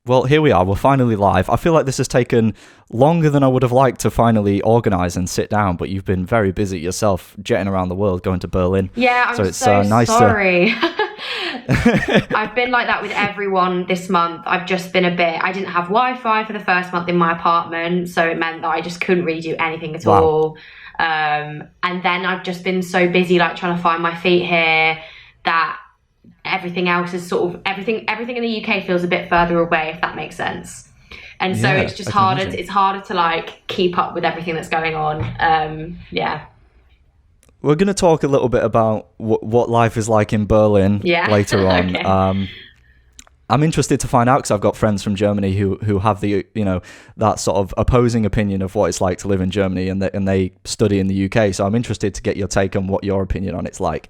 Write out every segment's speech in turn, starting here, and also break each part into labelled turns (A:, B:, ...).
A: Well, here we are. We're finally live. I feel like this has taken longer than I would have liked to finally organise and sit down, but you've been very busy yourself, jetting around the world, going to Berlin.
B: Yeah, I'm so
A: nice
B: sorry. I've been like that with everyone this month. I've just been I didn't have Wi-Fi for the first month in my apartment, so it meant that I just couldn't really do anything at all. And then I've just been so busy, like trying to find my feet here, that everything else is sort of everything in the UK feels a bit further away, if that makes sense. And so it's just harder. It's harder to like keep up with everything that's going on.
A: We're going to talk a little bit about what life is like in Berlin later on. Okay. I'm interested to find out, because I've got friends from Germany who have that sort of opposing opinion of what it's like to live in Germany, and they study in the UK. So I'm interested to get your take on what your opinion on it's like.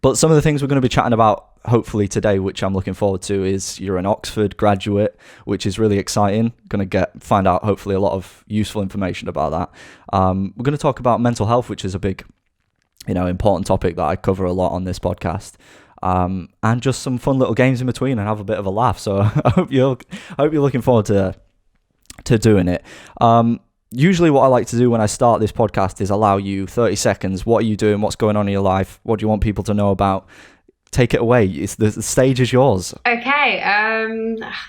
A: But some of the things we're going to be chatting about, hopefully today, which I'm looking forward to, is you're an Oxford graduate, which is really exciting. Going to find out, hopefully, a lot of useful information about that. We're going to talk about mental health, which is a big, important topic that I cover a lot on this podcast. And just some fun little games in between, and have a bit of a laugh. So I hope you're looking forward to doing it. Usually what I like to do when I start this podcast is allow you 30 seconds. What are you doing? What's going on in your life? What do you want people to know about? Take it away. The stage is yours.
B: Okay.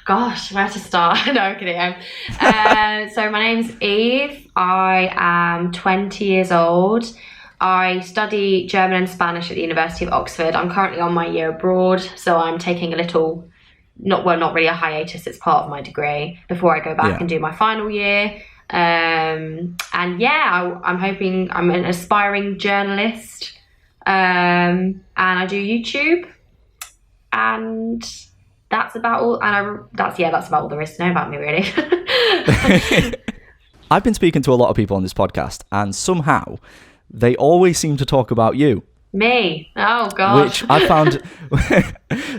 B: Gosh, where to start? No, I'm kidding. So my name's Eve. I am 20 years old. I study German and Spanish at the University of Oxford. I'm currently on my year abroad, so I'm taking a little, not really a hiatus, it's part of my degree, before I go back and do my final year. I'm hoping I'm an aspiring journalist, and I do YouTube, and that's about all. And that's about all there is to know about me, really.
A: I've been speaking to a lot of people on this podcast, and somehow they always seem to talk about you.
B: Me? Oh God.
A: Which I found.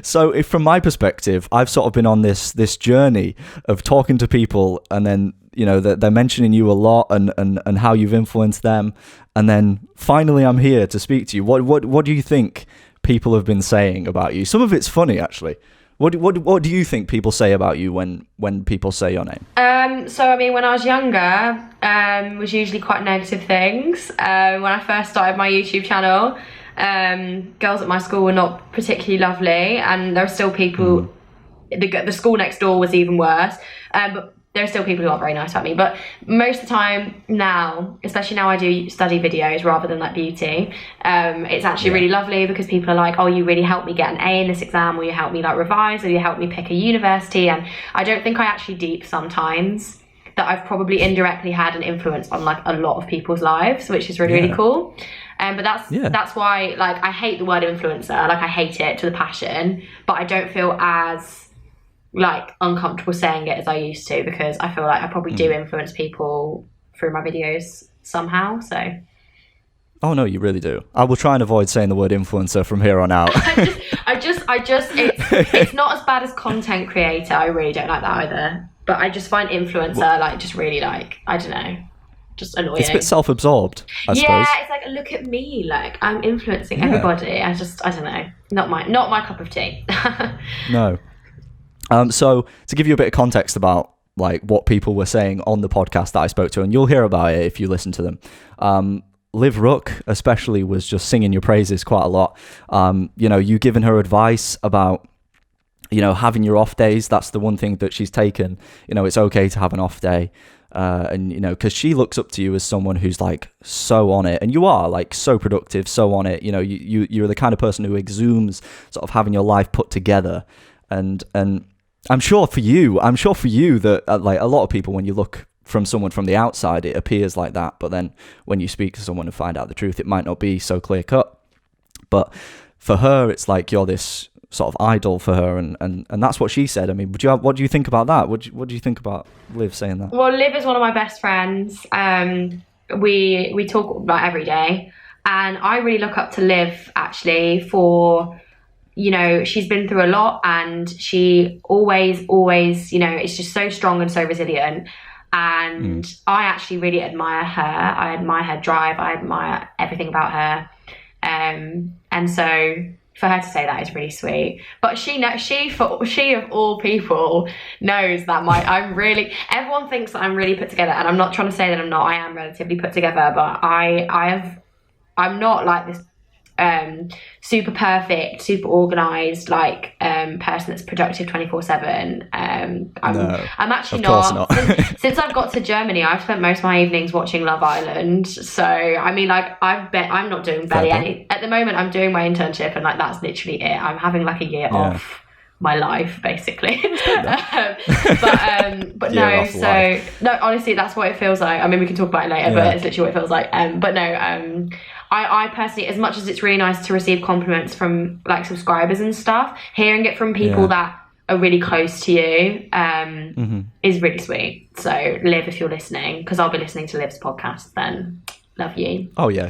A: So if, from my perspective, I've sort of been on this journey of talking to people, and then they're mentioning you a lot, and how you've influenced them, and then finally I'm here to speak to you. What do you think people have been saying about you? Some of it's funny, actually. What do you think people say about you when people say your name?
B: So I mean, when I was younger, was usually quite negative things. When I first started my YouTube channel, girls at my school were not particularly lovely, and there are still people. The school next door was even worse. But there are still people who aren't very nice about me. But most of the time now, especially now I do study videos rather than like beauty, it's actually really lovely, because people are like, oh, you really helped me get an A in this exam, or you helped me like revise, or you helped me pick a university. And I don't think I actually deep sometimes that I've probably indirectly had an influence on like a lot of people's lives, which is really cool. But that's why, like, I hate the word influencer. Like, I hate it to the passion, but I don't feel as like uncomfortable saying it as I used to, because I feel like I probably do influence people through my videos somehow. So
A: oh no, you really do. I will try and avoid saying the word influencer from here on out. It's not as bad as content creator. I really don't like that either, but I just find influencer like just really like, I don't know, just annoying. It's a bit self-absorbed, I suppose.
B: It's like, look at me, like I'm influencing everybody. I don't know, not my cup of tea.
A: No. So to give you a bit of context about like what people were saying on the podcast that I spoke to, and you'll hear about it if you listen to them. Liv Rook especially was just singing your praises quite a lot. You giving her advice about, having your off days. That's the one thing that she's taken. It's okay to have an off day. And because she looks up to you as someone who's like so on it, and you are like so productive, so on it. You're the kind of person who exudes sort of having your life put together. And I'm sure for you that like a lot of people, when you look from someone from the outside, it appears like that. But then when you speak to someone and find out the truth, it might not be so clear cut. But for her, it's like you're this sort of idol for her, and that's what she said. I mean, what do you think about that? What do you think about Liv saying that?
B: Well, Liv is one of my best friends. We talk about every day, and I really look up to Liv actually for, she's been through a lot, and she always, is just so strong and so resilient. And I actually really admire her. I admire her drive. I admire everything about her. And so for her to say that is really sweet. But she of all people knows that I'm really, everyone thinks that I'm really put together, and I'm not trying to say that I'm not. I am relatively put together, but I'm not like this super perfect, super organized like person that's productive 24/7. I'm actually not. Since I've got to Germany, I've spent most of my evenings watching Love Island. So I mean, like, I'm not doing barely any at the moment. I'm doing my internship, and like that's literally it. I'm having like a year off my life, basically. But no, so no, honestly, that's what it feels like. I mean, we can talk about it later, but it's literally what it feels like. But no, I personally, as much as it's really nice to receive compliments from like subscribers and stuff, hearing it from people that are really close to you is really sweet. So Liv, if you're listening, because I'll be listening to Liv's podcast, then love you.
A: Oh yeah,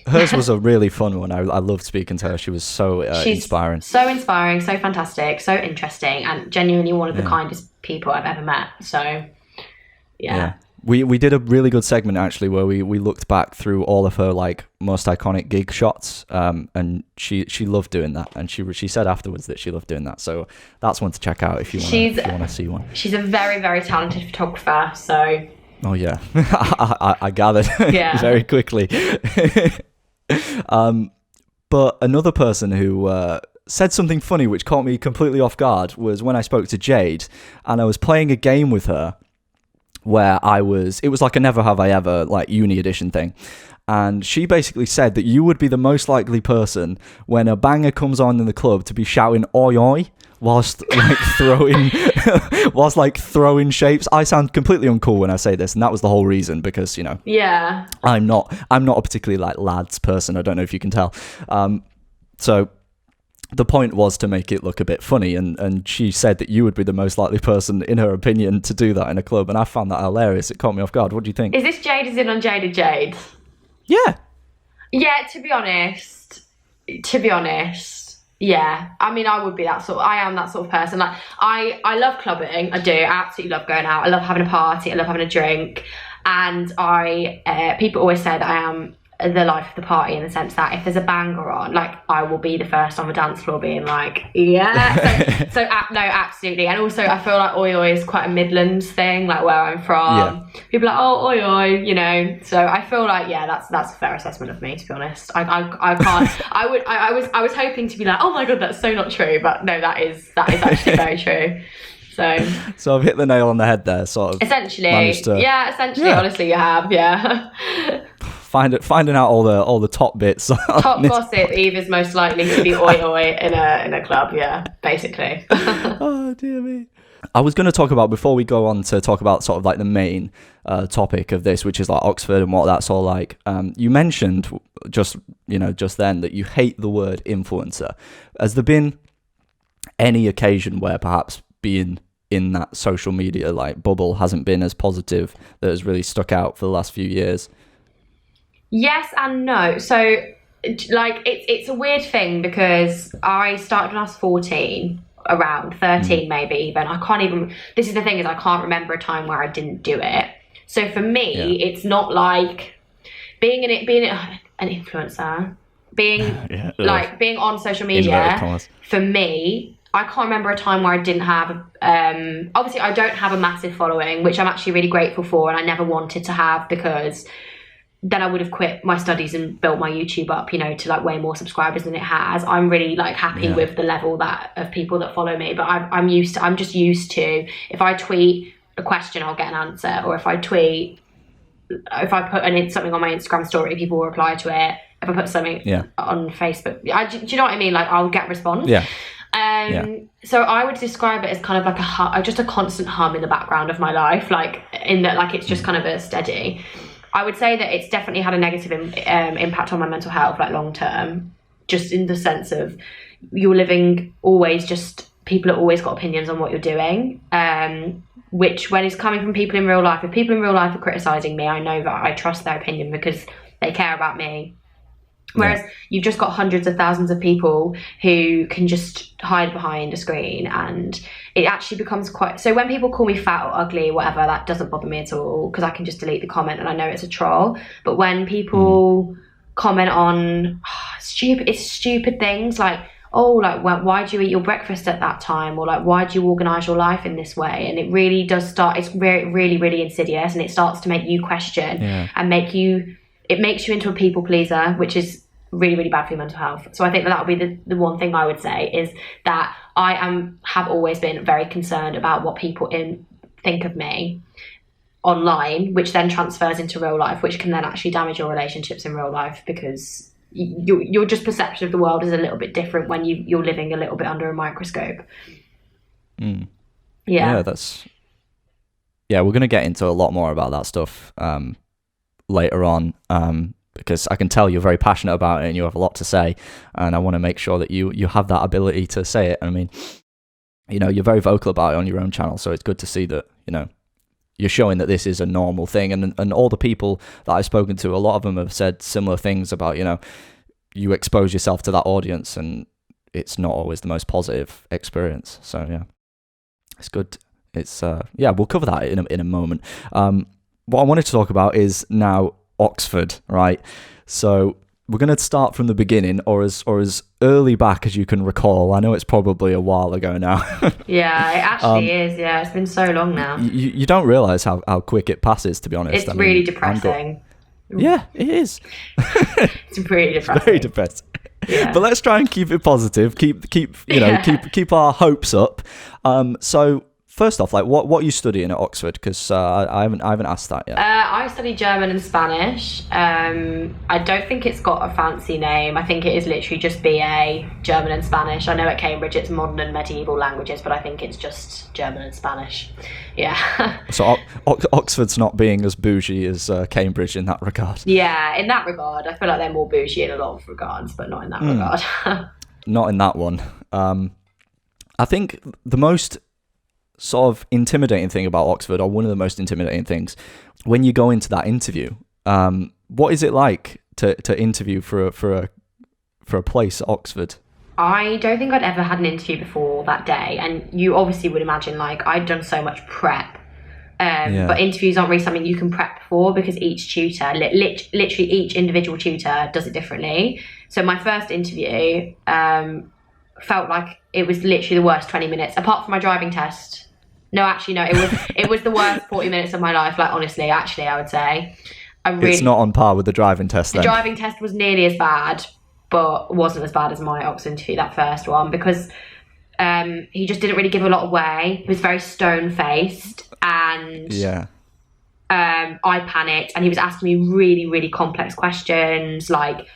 A: hers was a really fun one. I loved speaking to her. She was so inspiring.
B: So inspiring, so fantastic, so interesting, and genuinely one of the kindest people I've ever met. So yeah.
A: We did a really good segment actually where we looked back through all of her like most iconic gig shots, and she loved doing that, and she said afterwards that she loved doing that. So that's one to check out if you want to see one. She's
B: a very, very talented photographer. So.
A: Oh yeah, I gathered very quickly. But another person who said something funny which caught me completely off guard was when I spoke to Jade, and I was playing a game with her where it was like a Never Have I Ever like uni edition thing, and she basically said that you would be the most likely person when a banger comes on in the club to be shouting oi oi whilst throwing shapes. I sound completely uncool when I say this, and that was the whole reason, because I'm not a particularly like lads person. I don't know if you can tell. So the point was to make it look a bit funny, and she said that you would be the most likely person, in her opinion, to do that in a club, and I found that hilarious. It caught me off guard. What do you think?
B: Is this Jade is in on Jaded Jade?
A: Yeah.
B: Yeah, to be honest, yeah. I mean, I am that sort of person. Like, I love clubbing. I do. I absolutely love going out. I love having a party. I love having a drink. And people always say that I am the life of the party, in the sense that if there's a banger on, like, I will be the first on the dance floor being like, yeah. No, absolutely. And also I feel like oi oi is quite a Midlands thing, like where I'm from. People are like, oh, oi oi, you know. So I feel like, that's a fair assessment of me, to be honest. I can't. I was hoping to be like, oh my god, that's so not true, but no, that is actually very true. So
A: I've hit the nail on the head there, sort of.
B: Essentially, honestly, you have,
A: Finding out all the top bits.
B: Top gossip. Eve is most likely to be oi oi in a club. Yeah, basically.
A: Oh dear me. I was going to talk about, before we go on to talk about sort of like the main topic of this, which is like Oxford and what that's all like. You mentioned just then that you hate the word influencer. Has there been any occasion where perhaps being in that social media like bubble hasn't been as positive, that has really stuck out for the last few years?
B: Yes and no. So, like, it's a weird thing, because I started when I was 14, around 13 maybe even. This is the thing, is I can't remember a time where I didn't do it. So for me, it's not like being an influencer, being on social media. For me, I can't remember a time where I didn't have, obviously I don't have a massive following, which I'm actually really grateful for, and I never wanted to have, because then I would have quit my studies and built my YouTube up, to like way more subscribers than it has. I'm really like happy with the level of people that follow me, but I'm just used to, if I tweet a question, I'll get an answer, or if I put something on my Instagram story, people will reply to it. If I put something on Facebook, do you know what I mean? Like, I'll get a response. So I would describe it as kind of like just a constant hum in the background of my life, like in that, like, it's just kind of a steady. I would say that it's definitely had a negative impact on my mental health, like long term, just in the sense of you're living always just, people have always got opinions on what you're doing, which when it's coming from people in real life, if people in real life are criticising me, I know that I trust their opinion because they care about me. Whereas you've just got hundreds of thousands of people who can just hide behind a screen, and it actually becomes quite... So when people call me fat or ugly, whatever, that doesn't bother me at all, because I can just delete the comment and I know it's a troll. But when people comment on stupid things, like oh, like, why do you eat your breakfast at that time? Or like, why do you organise your life in this way? And it really does start, it's very, really, really insidious, and it starts to make you question and it makes you into a people pleaser, which is really, really bad for your mental health. So I think that would be the one thing I would say, is that I have always been very concerned about what people think of me online, which then transfers into real life, which can then actually damage your relationships in real life, because your just perception of the world is a little bit different when you're living a little bit under a microscope.
A: Yeah, we're going to get into a lot more about that stuff later on, because I can tell you're very passionate about it and you have a lot to say, and I want to make sure that you have that ability to say it. I mean, you know, you're very vocal about it on your own channel, so it's good to see that, you know, you're showing that this is a normal thing. And all the people that I've spoken to, a lot of them have said similar things about, you know, you expose yourself to that audience and it's not always the most positive experience. So yeah, it's good. It's we'll cover that in a moment. What I wanted to talk about is now Oxford, right? So we're going to start from the beginning, or as early back as you can recall. I know it's probably a while ago now.
B: Yeah, it actually is. Yeah, it's been so long now.
A: You don't realise how quick it passes, to be honest.
B: It's really depressing.
A: Yeah, it is.
B: It's really depressing.
A: Very depressing. Yeah. But let's try and keep it positive. Keep our hopes up. So first off, like, what are you studying at Oxford? Because I haven't asked that yet.
B: I study German and Spanish. I don't think it's got a fancy name. I think it is literally just BA, German and Spanish. I know at Cambridge it's modern and medieval languages, but I think it's just German and Spanish. Yeah.
A: So Oxford's not being as bougie as Cambridge in that regard.
B: Yeah, in that regard. I feel like they're more bougie in a lot of regards, but not in that regard.
A: Not in that one. I think the most sort of intimidating thing about Oxford, or one of the most intimidating things, when you go into that interview, what is it like to interview for a place at Oxford?
B: I don't think I'd ever had an interview before that day, and you obviously would imagine, like, I'd done so much prep, but interviews aren't really something you can prep for, because each tutor, literally each individual tutor does it differently. So my first interview felt like it was literally the worst 20 minutes, apart from my driving test. No, it was the worst 40 minutes of my life. Like, honestly, I would say.
A: It's not on par with the driving test then.
B: The driving test was nearly as bad, but wasn't as bad as my Oxford interview, that first one, because he just didn't really give a lot away. He was very stone-faced, and I panicked, and he was asking me really, really complex questions, like,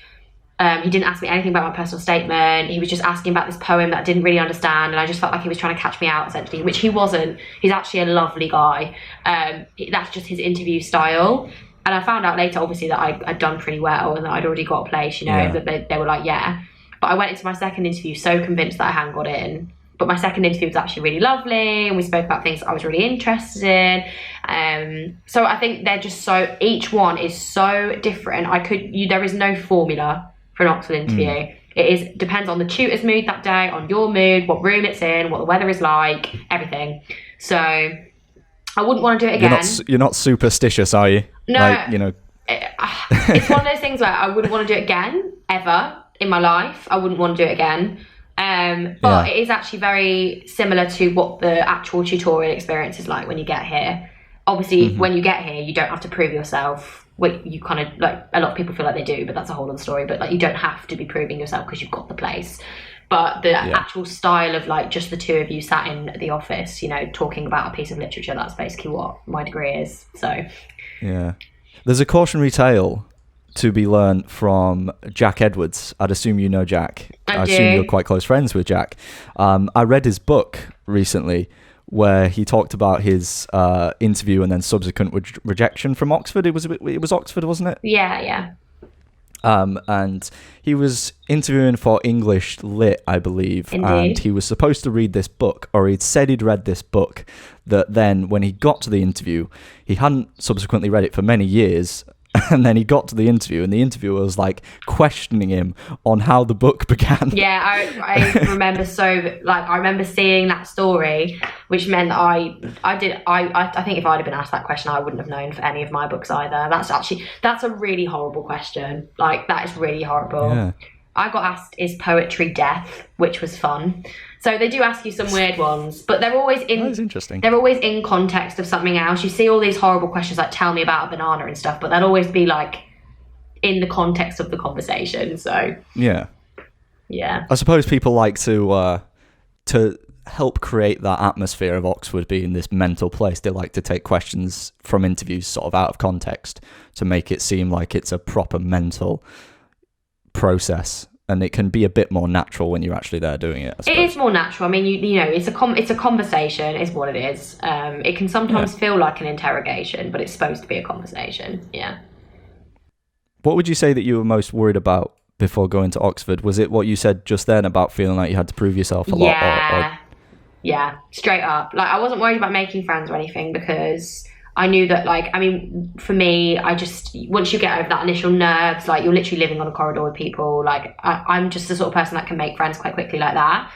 B: he didn't ask me anything about my personal statement. He was just asking about this poem that I didn't really understand, and I just felt like he was trying to catch me out, essentially, which he wasn't. He's actually a lovely guy. That's just his interview style. And I found out later, obviously, that I'd done pretty well and that I'd already got a place, you know, that they were like, yeah. But I went into my second interview so convinced that I hadn't got in. But my second interview was actually really lovely, and we spoke about things that I was really interested in. So I think they're just so, each one is so different. There is no formula for an Oxford interview. It depends on the tutor's mood that day, on your mood, what room it's in, what the weather is like, everything. So I wouldn't want to do it again.
A: You're not superstitious, are you?
B: No.
A: Like, you know.
B: It's one of those things where I wouldn't want to do it again, ever, in my life. I wouldn't want to do it again. But it is actually very similar to what the actual tutorial experience is like when you get here. Obviously, when you get here, you don't have to prove yourself. Well, you kind of, like, a lot of people feel like they do, but that's a whole other story. But, like, you don't have to be proving yourself because you've got the place. But the actual style of, like, just the two of you sat in the office, you know, talking about a piece of literature, that's basically what my degree is. So
A: yeah, there's a cautionary tale to be learned from Jack Edwards. I'd assume you know Jack. I assume you're quite close friends with Jack. I read his book recently, where he talked about his interview and then subsequent rejection from Oxford. It was Oxford, wasn't it?
B: Yeah.
A: And he was interviewing for English Lit, I believe.
B: Indeed.
A: And he was supposed to read this book, or he'd said he'd read this book, that then when he got to the interview, he hadn't subsequently read it for many years. And then he got to the interview, and the interviewer was like questioning him on how the book began.
B: Yeah, I remember I remember seeing that story, which meant that I think if I'd have been asked that question, I wouldn't have known for any of my books either. That's a really horrible question. Like, that is really horrible.
A: Yeah.
B: I got asked, is poetry death? Which was fun. So they do ask you some weird ones, but they're always in.
A: That is interesting.
B: They're always in context of something else. You see all these horrible questions like "tell me about a banana" and stuff, but they'll always be like in the context of the conversation. So
A: yeah.
B: I
A: suppose people like to help create that atmosphere of Oxford being this mental place. They like to take questions from interviews sort of out of context to make it seem like it's a proper mental process. And it can be a bit more natural when you're actually there doing it.
B: It is more natural. I mean, you know, it's a conversation, is what it is. It can sometimes feel like an interrogation, but it's supposed to be a conversation. Yeah.
A: What would you say that you were most worried about before going to Oxford? Was it what you said just then about feeling like you had to prove yourself a lot?
B: Yeah, straight up. Like, I wasn't worried about making friends or anything because I knew that, like, I mean, for me, once you get over that initial nerves, like, you're literally living on a corridor with people. Like, I'm just the sort of person that can make friends quite quickly like that.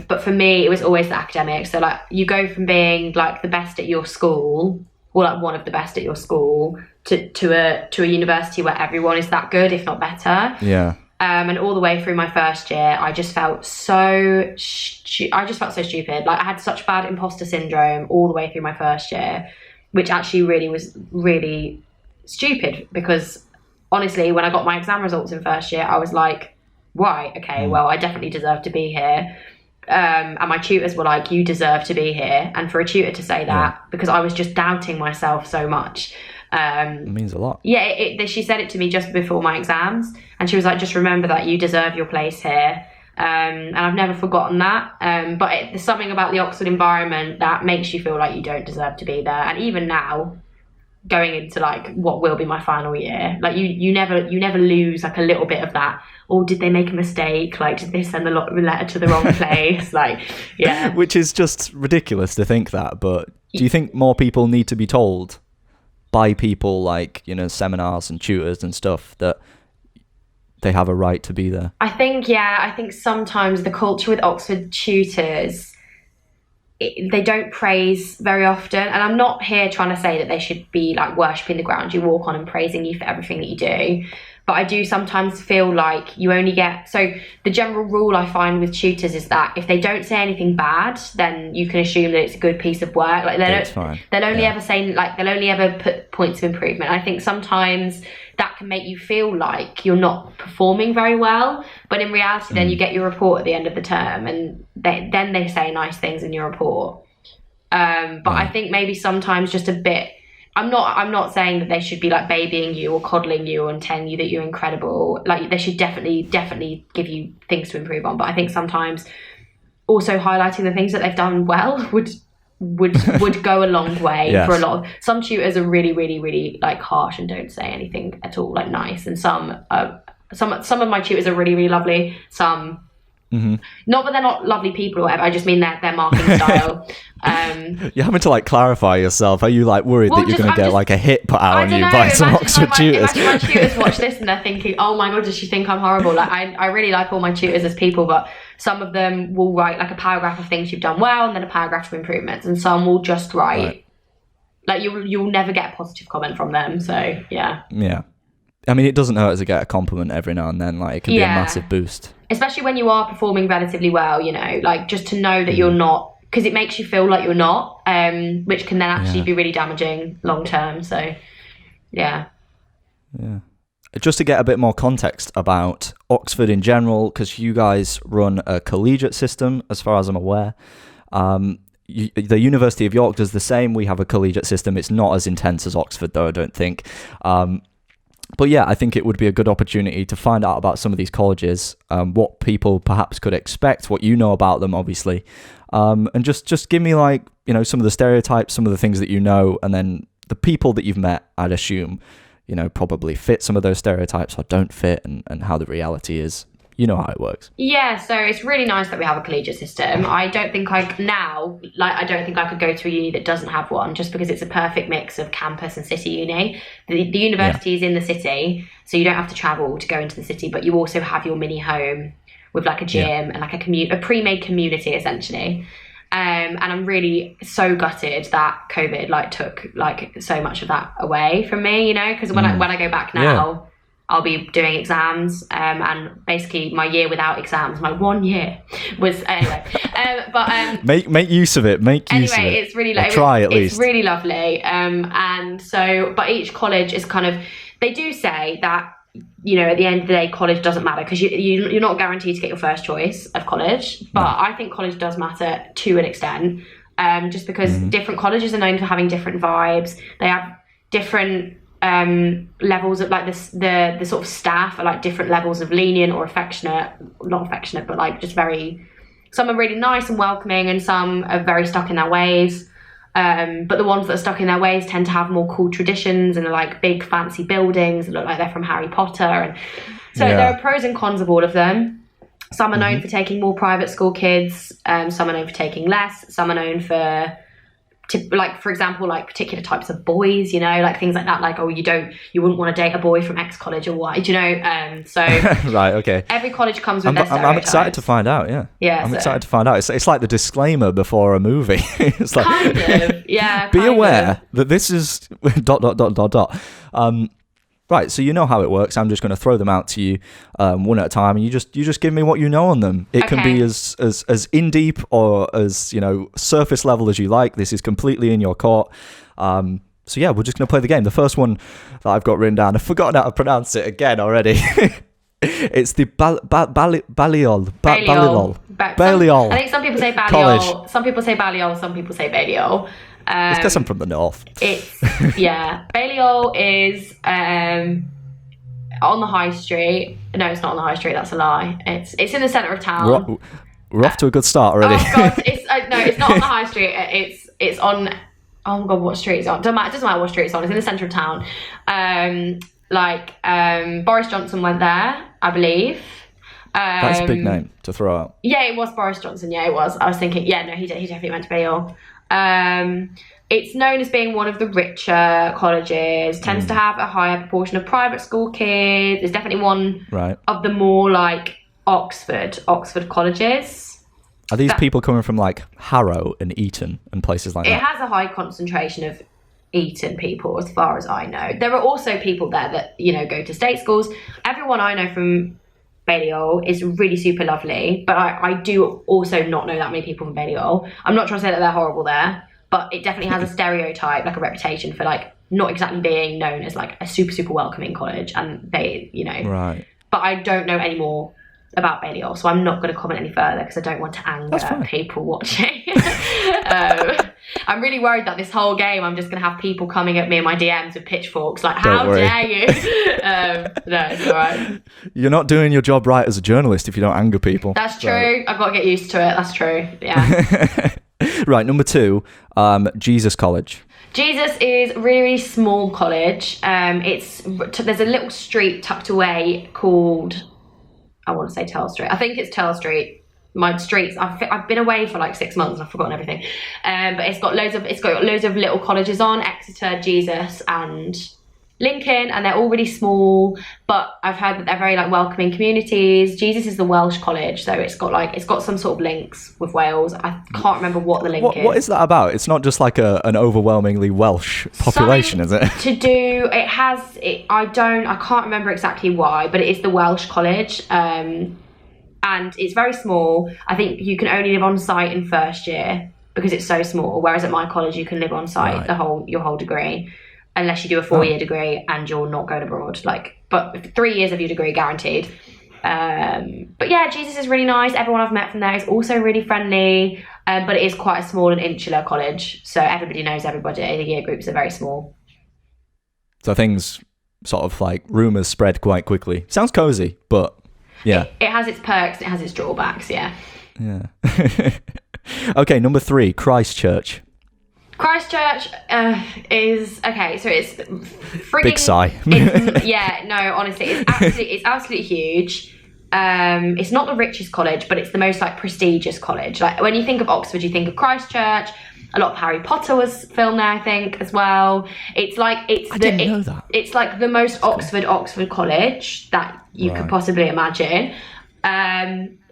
B: But for me, it was always the academics. So, like, you go from being, like, the best at your school, or, like, one of the best at your school, to a university where everyone is that good, if not better.
A: Yeah.
B: And all the way through my first year, I just felt so stupid. Like, I had such bad imposter syndrome all the way through my first year, which actually really was really stupid because honestly, when I got my exam results in first year, I was like, right, okay, well, I definitely deserve to be here. And my tutors were like, you deserve to be here. And for a tutor to say that, because I was just doubting myself so much.
A: It means a lot.
B: Yeah, she said it to me just before my exams, and she was like, just remember that you deserve your place here. And I've never forgotten that. But there's something about the Oxford environment that makes you feel like you don't deserve to be there. And even now, going into like what will be my final year, like you never lose like a little bit of that. Or did they make a mistake? Like, did they send the letter to the wrong place? Like, yeah.
A: Which is just ridiculous to think that. But do you think more people need to be told by people like, you know, seminars and tutors and stuff that they have a right to be there?
B: I think sometimes the culture with Oxford tutors, they don't praise very often. And I'm not here trying to say that they should be like worshipping the ground you walk on and praising you for everything that you do. But I do sometimes feel like you only get... So the general rule I find with tutors is that if they don't say anything bad, then you can assume that it's a good piece of work. Like they'll only ever say, like, they'll only ever put points of improvement. I think sometimes that can make you feel like you're not performing very well. But in reality, then you get your report at the end of the term and then they say nice things in your report. But I think maybe sometimes just a bit... I'm not saying that they should be like babying you or coddling you and telling you that you're incredible. Like, they should definitely give you things to improve on. But I think sometimes also highlighting the things that they've done well would go a long way. Yes. For a lot of... Some tutors are really, really, really like harsh and don't say anything at all, like nice. And some of my tutors are really, really lovely. Some... Mm-hmm. Not that they're not lovely people or whatever, I just mean their marking style.
A: You're having to like clarify yourself. Are you like worried that you're going to get like a hit put out on you by some Oxford tutors?
B: Imagine my tutors watch this and they're thinking, oh my god, does she think I'm horrible? Like, I really like all my tutors as people, but some of them will write like a paragraph of things you've done well and then a paragraph of improvements, and some will just write like you'll never get a positive comment from them. So yeah.
A: I mean, it doesn't hurt to get a compliment every now and then. Like, it can be a massive boost.
B: Especially when you are performing relatively well, you know, like just to know that you're not, because it makes you feel like you're not, which can then actually be really damaging long term. So, yeah. Just
A: to get a bit more context about Oxford in general, because you guys run a collegiate system, as far as I'm aware. The University of York does the same. We have a collegiate system. It's not as intense as Oxford, though, I don't think. But yeah, I think it would be a good opportunity to find out about some of these colleges, what people perhaps could expect, what you know about them, obviously. And just give me, like, you know, some of the stereotypes, some of the things that you know, and then the people that you've met, I'd assume, you know, probably fit some of those stereotypes or don't fit, and how the reality is. You know how it works. Yeah,
B: so it's really nice that we have a collegiate system. I don't think I could go to a uni that doesn't have one, just because it's a perfect mix of campus and city uni. The university is in the city, so you don't have to travel to go into the city, but you also have your mini home with like a gym and like a pre-made community, essentially. And I'm really so gutted that COVID like took like so much of that away from me, you know, because when I go back now, I'll be doing exams, and basically my year without exams, my 1 year was anyway.
A: Make use of it.
B: Anyway, it's really
A: try at least.
B: It's really lovely. And so, but each college is kind of, they do say that, you know, at the end of the day, college doesn't matter because you're not guaranteed to get your first choice of college. But I think college does matter to an extent, just because different colleges are known for having different vibes. They have different levels of like the sort of staff are like different levels of lenient or affectionate, not affectionate, but like just some are really nice and welcoming, and some are very stuck in their ways. But the ones that are stuck in their ways tend to have more cool traditions and are like big fancy buildings that look like they're from Harry Potter. And so there are pros and cons of all of them. Some are known for taking more private school kids. Some are known for taking less. Some are known for for example, like particular types of boys, you know, like things like that, like, oh, you wouldn't want to date a boy from X college or Y, do you know? So
A: right, okay.
B: Every college comes with their stereotypes.
A: I'm excited to find out. I'm excited to find out. It's like the disclaimer before a movie. It's like
B: kind of, yeah.
A: Be aware that this is ... Right, so you know how it works. I'm just going to throw them out to you one at a time, and you just give me what you know on them. It can be as in deep or as, you know, surface level as you like. This is completely in your court. So yeah, we're just going to play the game. The first one that I've got written down, I've forgotten how to pronounce it again already. It's the Balliol.
B: I think some people say Balliol. College. Some people say Balliol. Some people say Balliol.
A: It's because I'm from the north.
B: Balliol is on the high street. No, it's not on the high street. That's a lie. It's in the centre of town.
A: We're off to a good start already.
B: Oh god, it's not on the high street. It's on. Oh my god, what street it's on? Doesn't matter what street it's on. It's in the centre of town. Boris Johnson went there, I believe.
A: That's a big name to throw out.
B: Yeah, it was Boris Johnson. Yeah, it was. I was thinking, he definitely went to Balliol. It's known as being one of the richer colleges, tends to have a higher proportion of private school kids. It's definitely one of the more like Oxford colleges.
A: Are these people coming from like Harrow and Eton and places like that?
B: It has a high concentration of Eton people, as far as I know. There are also people there that, you know, go to state schools. Everyone I know from Balliol is really super lovely, but I do also not know that many people from Balliol. I'm not trying to say that they're horrible there, but it definitely has a stereotype, like a reputation for like not exactly being known as like a super, super welcoming college, and they, you know.
A: Right.
B: But I don't know any more about Balliol, so I'm not going to comment any further because I don't want to anger people watching. I'm really worried that this whole game I'm just going to have people coming at me in my DMs with pitchforks like, how dare you? No, it's all right.
A: You're not doing your job right as a journalist if you don't anger people.
B: That's true. I've got to get used to it. That's true. Yeah.
A: Right, number 2, Jesus College.
B: Jesus is a really, really small college. There's a little street tucked away called, I want to say Turl Street. I think it's Turl Street. My streets. I've been away for like 6 months and I've forgotten everything. But it's got loads of little colleges on: Exeter, Jesus, and Lincoln, and they're all really small. But I've heard that they're very like welcoming communities. Jesus is the Welsh college, so it's got some sort of links with Wales. I can't remember what the link is.
A: What is that about? It's not just like an overwhelmingly Welsh population, is it?
B: To do it has it. I can't remember exactly why, but it is the Welsh college. And it's very small. I think you can only live on site in first year because it's so small. Whereas at my college, you can live on site your whole degree, unless you do a 4-year degree and you're not going abroad. But 3 years of your degree guaranteed. But yeah, Jesus is really nice. Everyone I've met from there is also really friendly. But it is quite a small and insular college, so everybody knows everybody. The year groups are very small.
A: So things sort of like rumours spread quite quickly. Sounds cozy, but. Yeah.
B: It has its perks, it has its drawbacks, yeah.
A: Yeah. Okay, number 3, Christchurch.
B: Christchurch is okay. So it's frigging
A: big sigh.
B: Yeah, no, honestly, it's absolutely huge. It's not the richest college, but it's the most like prestigious college. Like when you think of Oxford, you think of Christchurch. A lot of Harry Potter was filmed there, I think, as well. I didn't know that. It's like the most Oxford college that you could possibly imagine.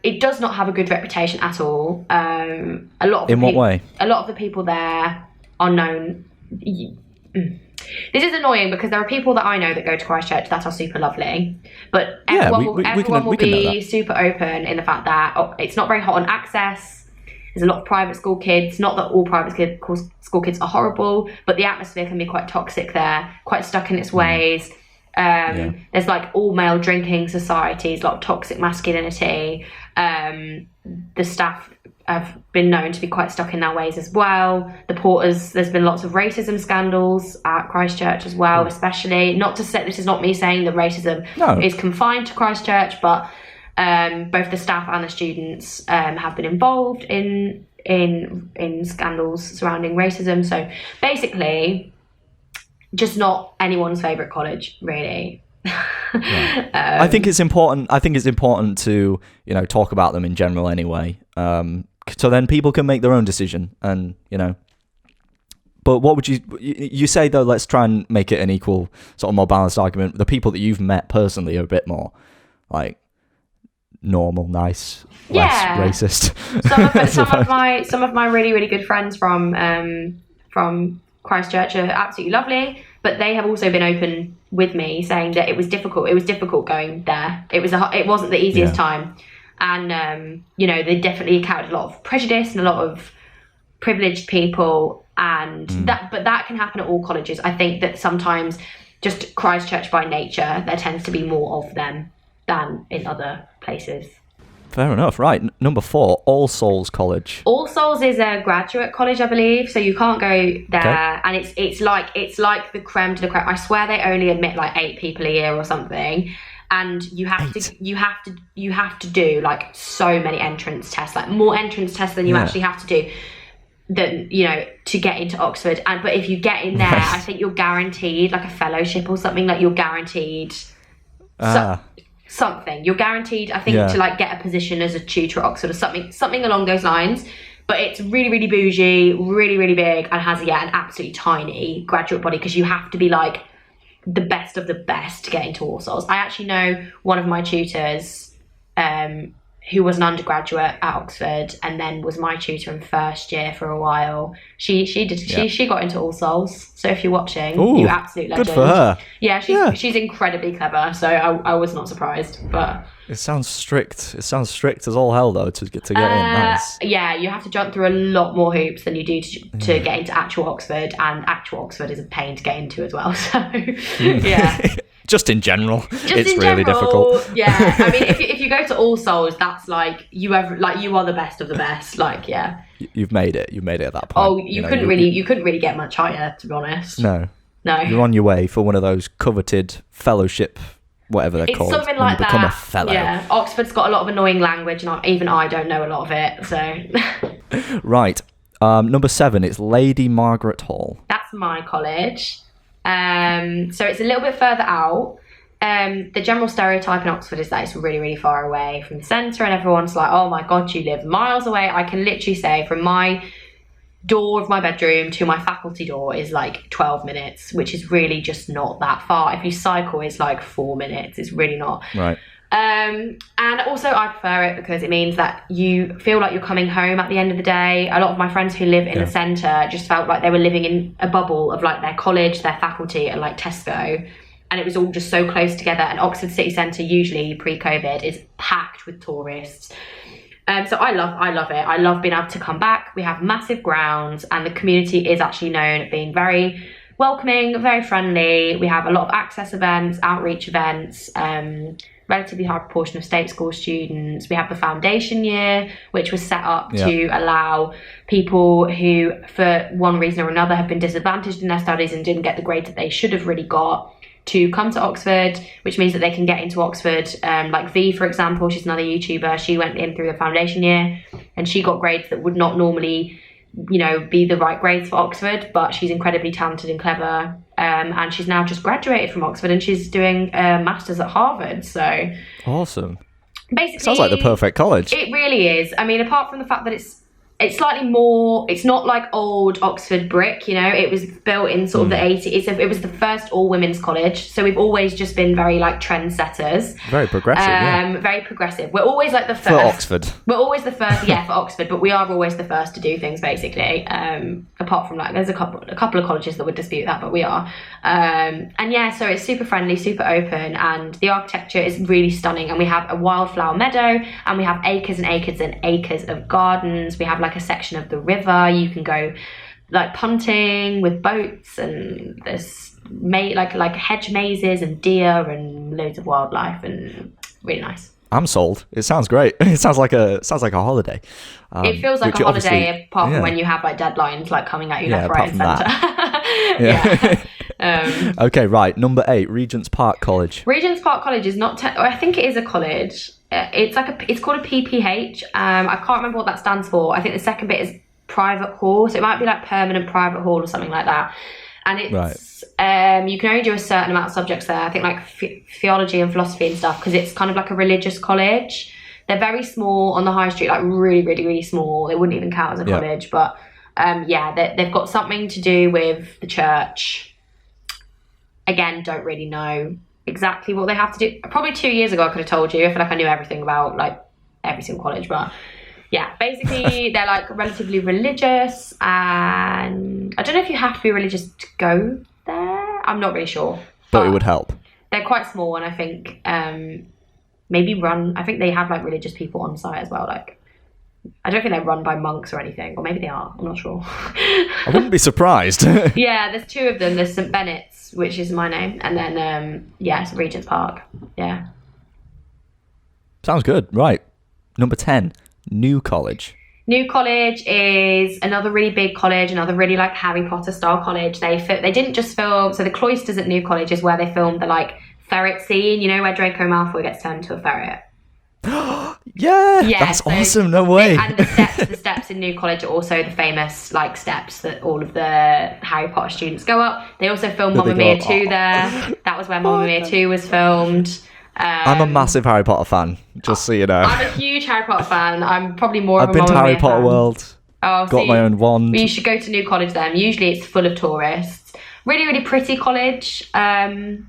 B: It does not have a good reputation at all.
A: What way?
B: A lot of the people there are known. this is annoying because there are people that I know that go to Christchurch that are super lovely, but everyone will be super open in the fact that it's not very hot on access. There's a lot of private school kids. Not that all private school kids are horrible, but the atmosphere can be quite toxic there, quite stuck in its ways. There's like all male drinking societies, a lot of toxic masculinity. The staff have been known to be quite stuck in their ways as well. The porters, there's been lots of racism scandals at Christchurch as well, especially. Not to say, this is not me saying that racism is confined to Christchurch, but both the staff and the students have been involved in scandals surrounding racism. So basically, just not anyone's favourite college, really.
A: I think it's important. I think it's important to talk about them in general anyway, so then people can make their own decision. And but what would you say though? Let's try and make it an equal, sort of more balanced argument. The people that you've met personally are a bit more like normal, nice, less racist.
B: Some of my really, really good friends from Christchurch are absolutely lovely, but they have also been open with me, saying that it was difficult. It was difficult going there. It wasn't the easiest time, and they definitely encountered a lot of prejudice and a lot of privileged people, and that can happen at all colleges. I think that sometimes just Christchurch by nature, there tends to be more of them than in other places.
A: Fair enough. Right. Number 4, All Souls College.
B: All Souls is a graduate college, I believe, so you can't go there. And it's like the creme to the creme. I swear they only admit like 8 people a year or something, and you have to do like so many entrance tests, like more entrance tests than you actually have to do, to get into Oxford. But if you get in there, I think you're guaranteed like a fellowship or something. Like you're guaranteed something. You're guaranteed, I think, to like get a position as a tutor at Oxford or something along those lines. But it's really, really bougie, really, really big, and has an absolutely tiny graduate body, because you have to be like the best of the best to get into All Souls. I actually know one of my tutors who was an undergraduate at Oxford and then was my tutor in first year for a while. She got into All Souls. So if you're watching, you absolute legend.
A: Good for her.
B: Yeah, she's incredibly clever. So I was not surprised. But
A: it sounds strict. It sounds strict as all hell though to get in. Nice.
B: Yeah, you have to jump through a lot more hoops than you do to get into actual Oxford, and actual Oxford is a pain to get into as well. So yeah.
A: Just in general, it's really difficult.
B: Yeah, I mean, if you go to All Souls, that's like you are the best of the best. Like, yeah,
A: you've made it. You've made it at that point.
B: Oh, you couldn't really get much higher, to be honest.
A: No,
B: no.
A: You're on your way for one of those coveted fellowship, whatever they're called.
B: It's something like that.
A: Become a fellow.
B: Yeah, Oxford's got a lot of annoying language, and even I don't know a lot of it. So,
A: right. Number 7, it's Lady Margaret Hall.
B: That's my college. So it's a little bit further out. The general stereotype in Oxford is that it's really, really far away from the centre, and everyone's like, oh my God, you live miles away. I can literally say from my door of my bedroom to my faculty door is like 12 minutes, which is really just not that far. If you cycle, it's like 4 minutes. It's really not.
A: Right.
B: And also I prefer it because it means that you feel like you're coming home at the end of the day. A lot of my friends who live in the centre just felt like they were living in a bubble of like their college, their faculty, and like Tesco, and it was all just so close together. And Oxford city centre, usually pre-COVID, is packed with tourists. So I love it. I love being able to come back. We have massive grounds, and the community is actually known at being very welcoming, very friendly. We have a lot of access events, outreach events, relatively high proportion of state school students. We have the foundation year, which was set up to allow people who, for one reason or another, have been disadvantaged in their studies and didn't get the grades that they should have really got, to come to Oxford, which means that they can get into Oxford. Like V, for example, she's another YouTuber. She went in through the foundation year and she got grades that would not normally, be the right grades for Oxford, but she's incredibly talented and clever. And she's now just graduated from Oxford and she's doing a master's at Harvard. So
A: awesome.
B: Basically,
A: sounds like the perfect college.
B: It really is. I mean, apart from the fact that it's it's slightly more, it's not like old Oxford brick, you know, it was built in sort of the 80s. It was the first all women's college, so we've always just been very like trendsetters.
A: Very progressive,
B: very progressive. We're always like the first.
A: For Oxford.
B: We're always the first, for Oxford, but we are always the first to do things, basically. Apart from like, there's a couple of colleges that would dispute that, but we are. And yeah, so it's super friendly, super open, and the architecture is really stunning, and we have a wildflower meadow, and we have acres and acres and acres of gardens. We have like a section of the river. You can go like punting with boats, and there's like hedge mazes and deer and loads of wildlife, and really nice.
A: I'm sold. It sounds great. It sounds like a holiday.
B: It feels like a holiday, apart from when you have like deadlines like coming at you left, right, and centre.
A: Okay, right. Number 8, Regent's Park College.
B: Regent's Park College is not. I think it is a college. It's called a PPH. I can't remember what that stands for. I think the second bit is private hall, so it might be like permanent private hall or something like that. And it's you can only do a certain amount of subjects there. I think like theology and philosophy and stuff, because it's kind of like a religious college. They're very small on the high street, like really, really, really small. They wouldn't even count as a college, but they've got something to do with the church. Again, don't really know exactly what they have to do. Probably 2 years ago I could have told you. I feel like I knew everything about like every single college, but yeah, basically they're like relatively religious, and I don't know if you have to be religious to go there. I'm not really sure,
A: but it would help.
B: They're quite small, and I think I think they have like religious people on site as well. Like, I don't think they're run by monks or anything, or maybe they are. I'm not sure.
A: I wouldn't be surprised.
B: Yeah, there's 2 of them. There's St. Bennett's, which is my name, and then it's Regent's Park. Yeah.
A: Sounds good. Right. Number 10, New College.
B: New College is another really big college, another really like Harry Potter style college. They didn't just film. So the cloisters at New College is where they filmed the like ferret scene. You know, where Draco Malfoy gets turned into a ferret.
A: That's awesome. No way.
B: And the steps in New College are also the famous like steps that all of the Harry Potter students go up. They also filmed Mamma Mia 2 there. That was where Mamma Mia 2 was filmed.
A: I'm a massive Harry Potter fan, just so you know.
B: I'm a huge Harry Potter fan. I'm probably more of a Mamma Mia
A: I've been to Harry Potter
B: fan.
A: World. Got my own wand.
B: You should go to New College then. Usually it's full of tourists. Really, really pretty college. And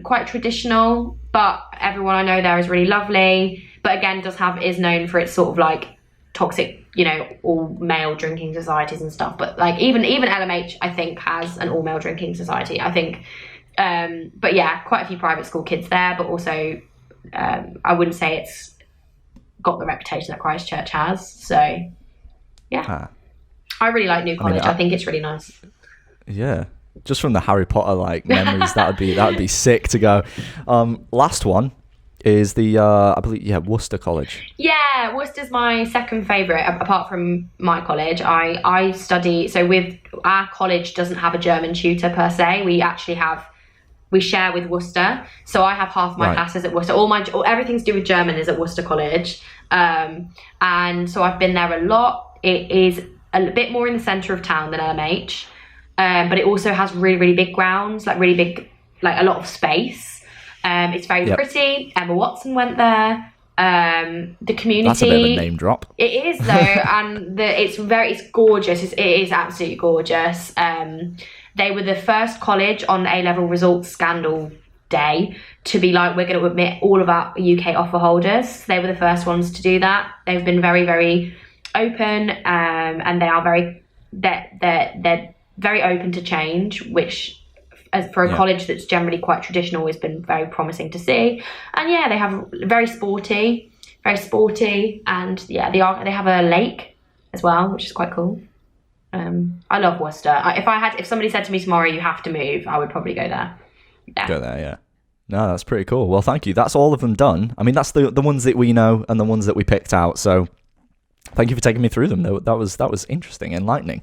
B: quite traditional. But everyone I know there is really lovely. But again, is known for its sort of like toxic, you know, all male drinking societies and stuff. But like even LMH, I think, has an all male drinking society. I think. But yeah, quite a few private school kids there. But also, I wouldn't say it's got the reputation that Christchurch has. So yeah, I really like New College. I think it's really nice.
A: Yeah, just from the Harry Potter like memories, that would be sick to go. Last one is the I believe Worcester College. Yeah,
B: Worcester's my second favourite apart from my college. I study, so with our college doesn't have a German tutor per se. We share with Worcester, so I have half my classes at Worcester. Everything's to do with German is at Worcester College, and so I've been there a lot. It is a bit more in the centre of town than LMH, but it also has really, really big grounds, like really big, like a lot of space. It's very pretty. Emma Watson went there. The community.
A: That's a bit of a name drop.
B: It is though, and it's gorgeous. It is absolutely gorgeous. They were the first college on A-level results scandal day to be like, we're going to admit all of our UK offer holders. They were the first ones to do that. They've been very, very open, and they're very open to change, which as for a college that's generally quite traditional has been very promising to see. And yeah, they have very sporty, and they have a lake as well, which is quite cool. I love Worcester. If somebody said to me tomorrow you have to move, I would probably go there. Yeah.
A: Go there, yeah. No, that's pretty cool. Well, thank you. That's all of them done. I mean, that's the ones that we know and the ones that we picked out. So, thank you for taking me through them. That was interesting, enlightening.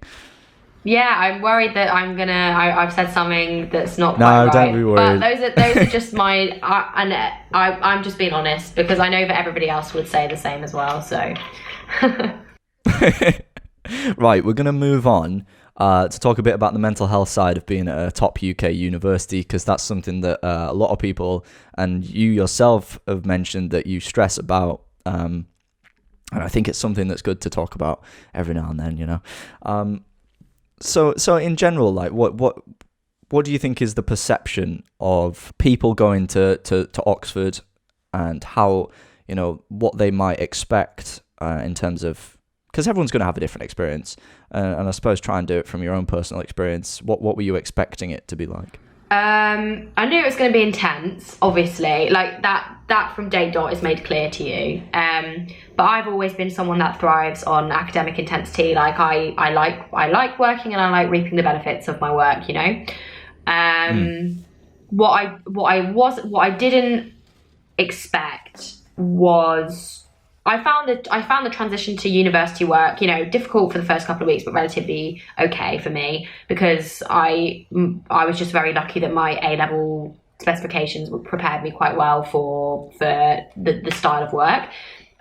B: Yeah, I'm worried that I've said something that's not quite right.
A: No, don't be worried.
B: But those are just I'm just being honest because I know that everybody else would say the same as well. So.
A: Right, we're going to move on to talk a bit about the mental health side of being at a top UK university, because that's something that a lot of people, and you yourself, have mentioned that you stress about And I think it's something that's good to talk about every now and then, you know. So in general, like what do you think is the perception of people going to Oxford, and how, you know, what they might expect in terms of, because everyone's going to have a different experience, and I suppose try and do it from your own personal experience. What were you expecting it to be like?
B: I knew it was going to be intense, obviously, like that from day dot is made clear to you. But I've always been someone that thrives on academic intensity. Like I like working, and I like reaping the benefits of my work, you know. What I didn't expect was, I found the transition to university work, you know, difficult for the first couple of weeks, but relatively okay for me, because I was just very lucky that my A-level specifications prepared me quite well for the style of work.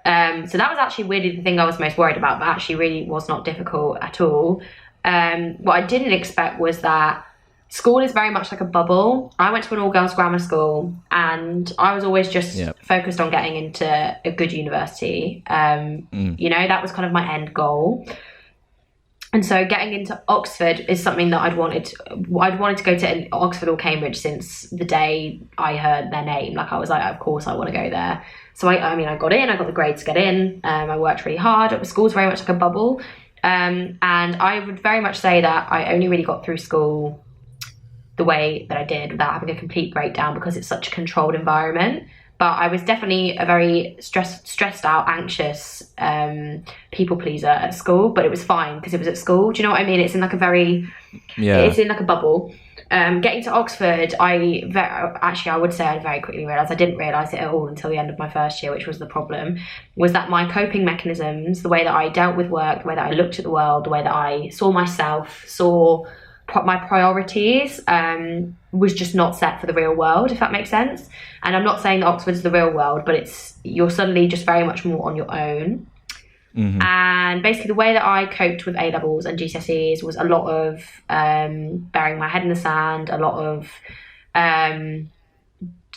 B: So that was actually really the thing I was most worried about, but actually really was not difficult at all. What I didn't expect was that school is very much like a bubble. I went to an all-girls grammar school, and I was always just focused on getting into a good university. You know, that was kind of my end goal. And so getting into Oxford is something that I'd wanted to go to Oxford or Cambridge since the day I heard their name. Like, I was like, of course I want to go there. So I got in, I got the grades to get in. I worked really hard. School's very much like a bubble. And I would very much say that I only really got through school the way that I did without having a complete breakdown, because it's such a controlled environment. But I was definitely a very stressed out, anxious people pleaser at school, but it was fine because it was at school. Do you know what I mean? It's in like it's in like a bubble. Getting to Oxford, I would say I very quickly realised, I didn't realise it at all until the end of my first year, which was the problem, was that my coping mechanisms, the way that I dealt with work, the way that I looked at the world, the way that I saw myself, saw my priorities, was just not set for the real world, if that makes sense. And I'm not saying that Oxford's the real world, but you're suddenly just very much more on your own. Mm-hmm. And basically the way that I coped with A-levels and GCSEs was a lot of burying my head in the sand, a lot of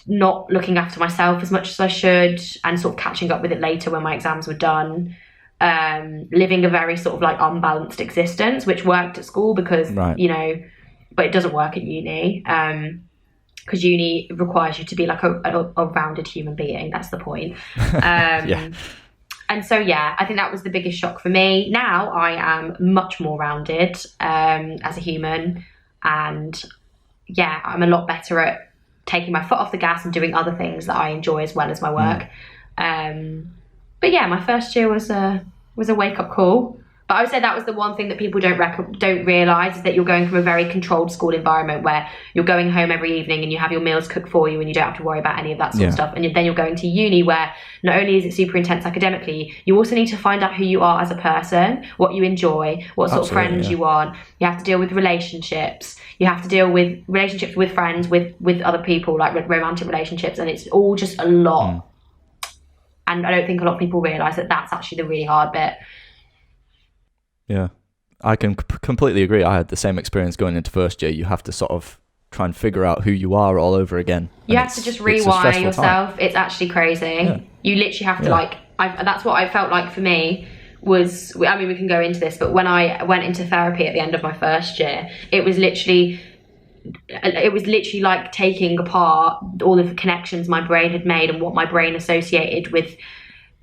B: not looking after myself as much as I should, and sort of catching up with it later when my exams were done. Living a very sort of like unbalanced existence, which worked at school because, you know, but it doesn't work at uni, because uni requires you to be like a rounded human being. That's the point. And so, I think that was the biggest shock for me. Now I am much more rounded as a human, and I'm a lot better at taking my foot off the gas and doing other things that I enjoy as well as my work. But my first year was a wake-up call. But I would say that was the one thing that people don't realise, is that you're going from a very controlled school environment where you're going home every evening and you have your meals cooked for you and you don't have to worry about any of that sort of stuff. And then you're going to uni, where not only is it super intense academically, you also need to find out who you are as a person, what you enjoy, what sort of friends you want. You have to deal with relationships. You have to deal with relationships with friends, with other people, like romantic relationships. And it's all just a lot. And I don't think a lot of people realise that that's actually the really hard bit.
A: Yeah, I can completely agree. I had the same experience going into first year. You have to sort of try and figure out who you are all over again.
B: You have to just rewire yourself. It's actually crazy. Yeah. You literally have to that's what I felt like for me was, I mean, we can go into this, but when I went into therapy at the end of my first year, it was literally like taking apart all the connections my brain had made and what my brain associated with.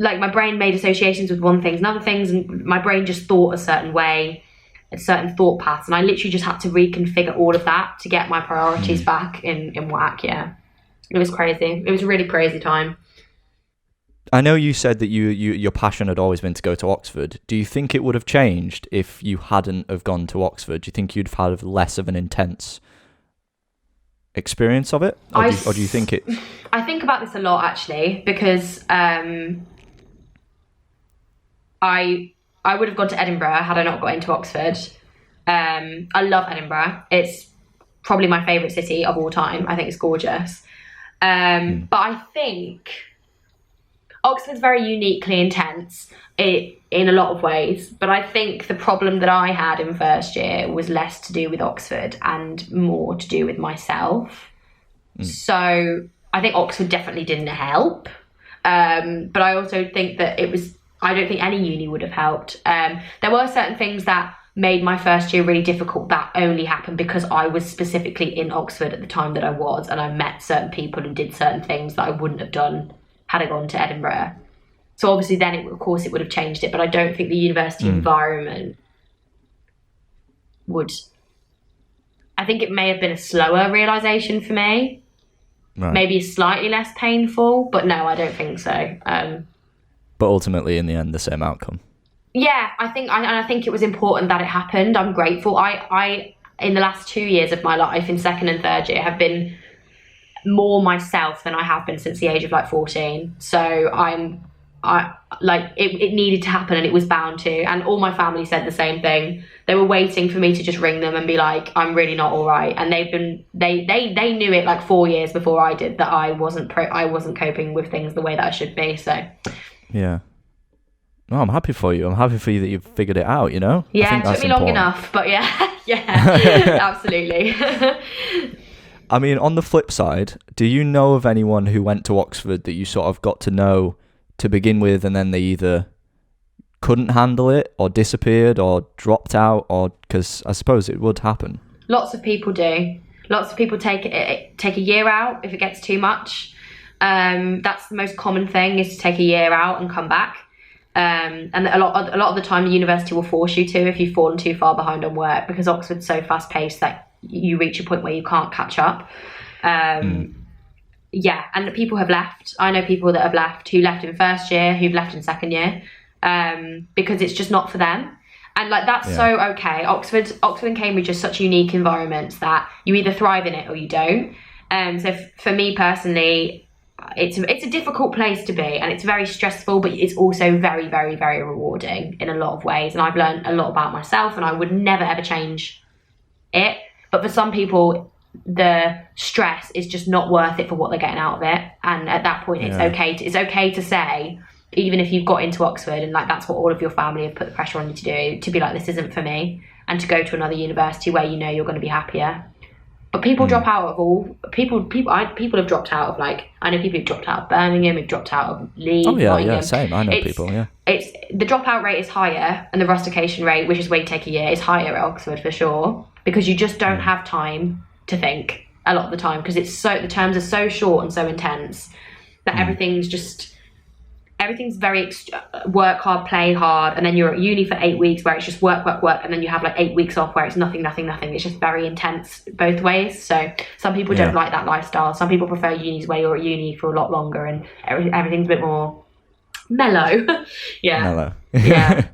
B: Like, my brain made associations with one thing and other things, and my brain just thought a certain way, a certain thought paths, and I literally just had to reconfigure all of that to get my priorities back in whack. It was crazy. It was a really crazy time.
A: I know you said that your passion had always been to go to Oxford. Do you think it would have changed if you hadn't have gone to Oxford? Do you think you'd have had less of an intense experience of it? Or do you think it...
B: I think about this a lot, actually, because... I would have gone to Edinburgh had I not got into Oxford. I love Edinburgh. It's probably my favourite city of all time. I think it's gorgeous. But I think Oxford's very uniquely intense in a lot of ways. But I think the problem that I had in first year was less to do with Oxford and more to do with myself. So I think Oxford definitely didn't help. But I also think that it was I don't think any uni would have helped. There were certain things that made my first year really difficult that only happened because I was specifically in Oxford at the time that I was, and I met certain people and did certain things that I wouldn't have done had I gone to Edinburgh. So obviously then, of course, it would have changed it, but I don't think the university environment would... I think it may have been a slower realisation for me. Right. Maybe slightly less painful, but no, I don't think so.
A: But ultimately, in the end, the same outcome.
B: Yeah, I think it was important that it happened. I'm grateful. I in the last 2 years of my life, in second and third year, have been more myself than I have been since the age of like 14. So it needed to happen, and it was bound to. And all my family said the same thing. They were waiting for me to just ring them and be like, I'm really not all right. And they knew it like 4 years before I did, that I wasn't coping with things the way that I should be. So
A: yeah. No, I'm happy for you. I'm happy for you that you've figured it out, you know?
B: Yeah, it took me long enough, but yeah, absolutely.
A: I mean, on the flip side, do you know of anyone who went to Oxford that you sort of got to know to begin with, and then they either couldn't handle it or disappeared or dropped out, or because I suppose it would happen?
B: Lots of people do. Lots of people take a year out if it gets too much. That's the most common thing, is to take a year out and come back. And a lot of the time the university will force you to if you've fallen too far behind on work, because Oxford's so fast paced that you reach a point where you can't catch up. Yeah, and people have left. I know people that have left, who left in first year, who've left in second year, because it's just not for them. And like, that's so okay. Oxford and Cambridge are such unique environments that you either thrive in it or you don't. So for me personally, it's a difficult place to be, and it's very stressful, but it's also very, very, very rewarding in a lot of ways. And I've learned a lot about myself, and I would never ever change it. But for some people, the stress is just not worth it for what they're getting out of it. And at that point, it's okay to say, even if you've got into Oxford and like that's what all of your family have put the pressure on you to do, to be like, this isn't for me, and to go to another university where you know you're going to be happier. But people drop out of all people have dropped out of, like, I know people who've dropped out of Birmingham, who've dropped out of Leeds.
A: Oh yeah, same. I know people. Yeah,
B: it's the dropout rate is higher, and the rustication rate, which is where you take a year, is higher at Oxford for sure, because you just don't have time to think a lot of the time, because the terms are so short and so intense that everything's very work hard, play hard, and then you're at uni for 8 weeks where it's just work, and then you have like 8 weeks off where it's nothing. It's just very intense both ways. So some people don't like that lifestyle. Some people prefer unis where you're at uni for a lot longer and everything's a bit more mellow.
A: Mellow.
B: Yeah.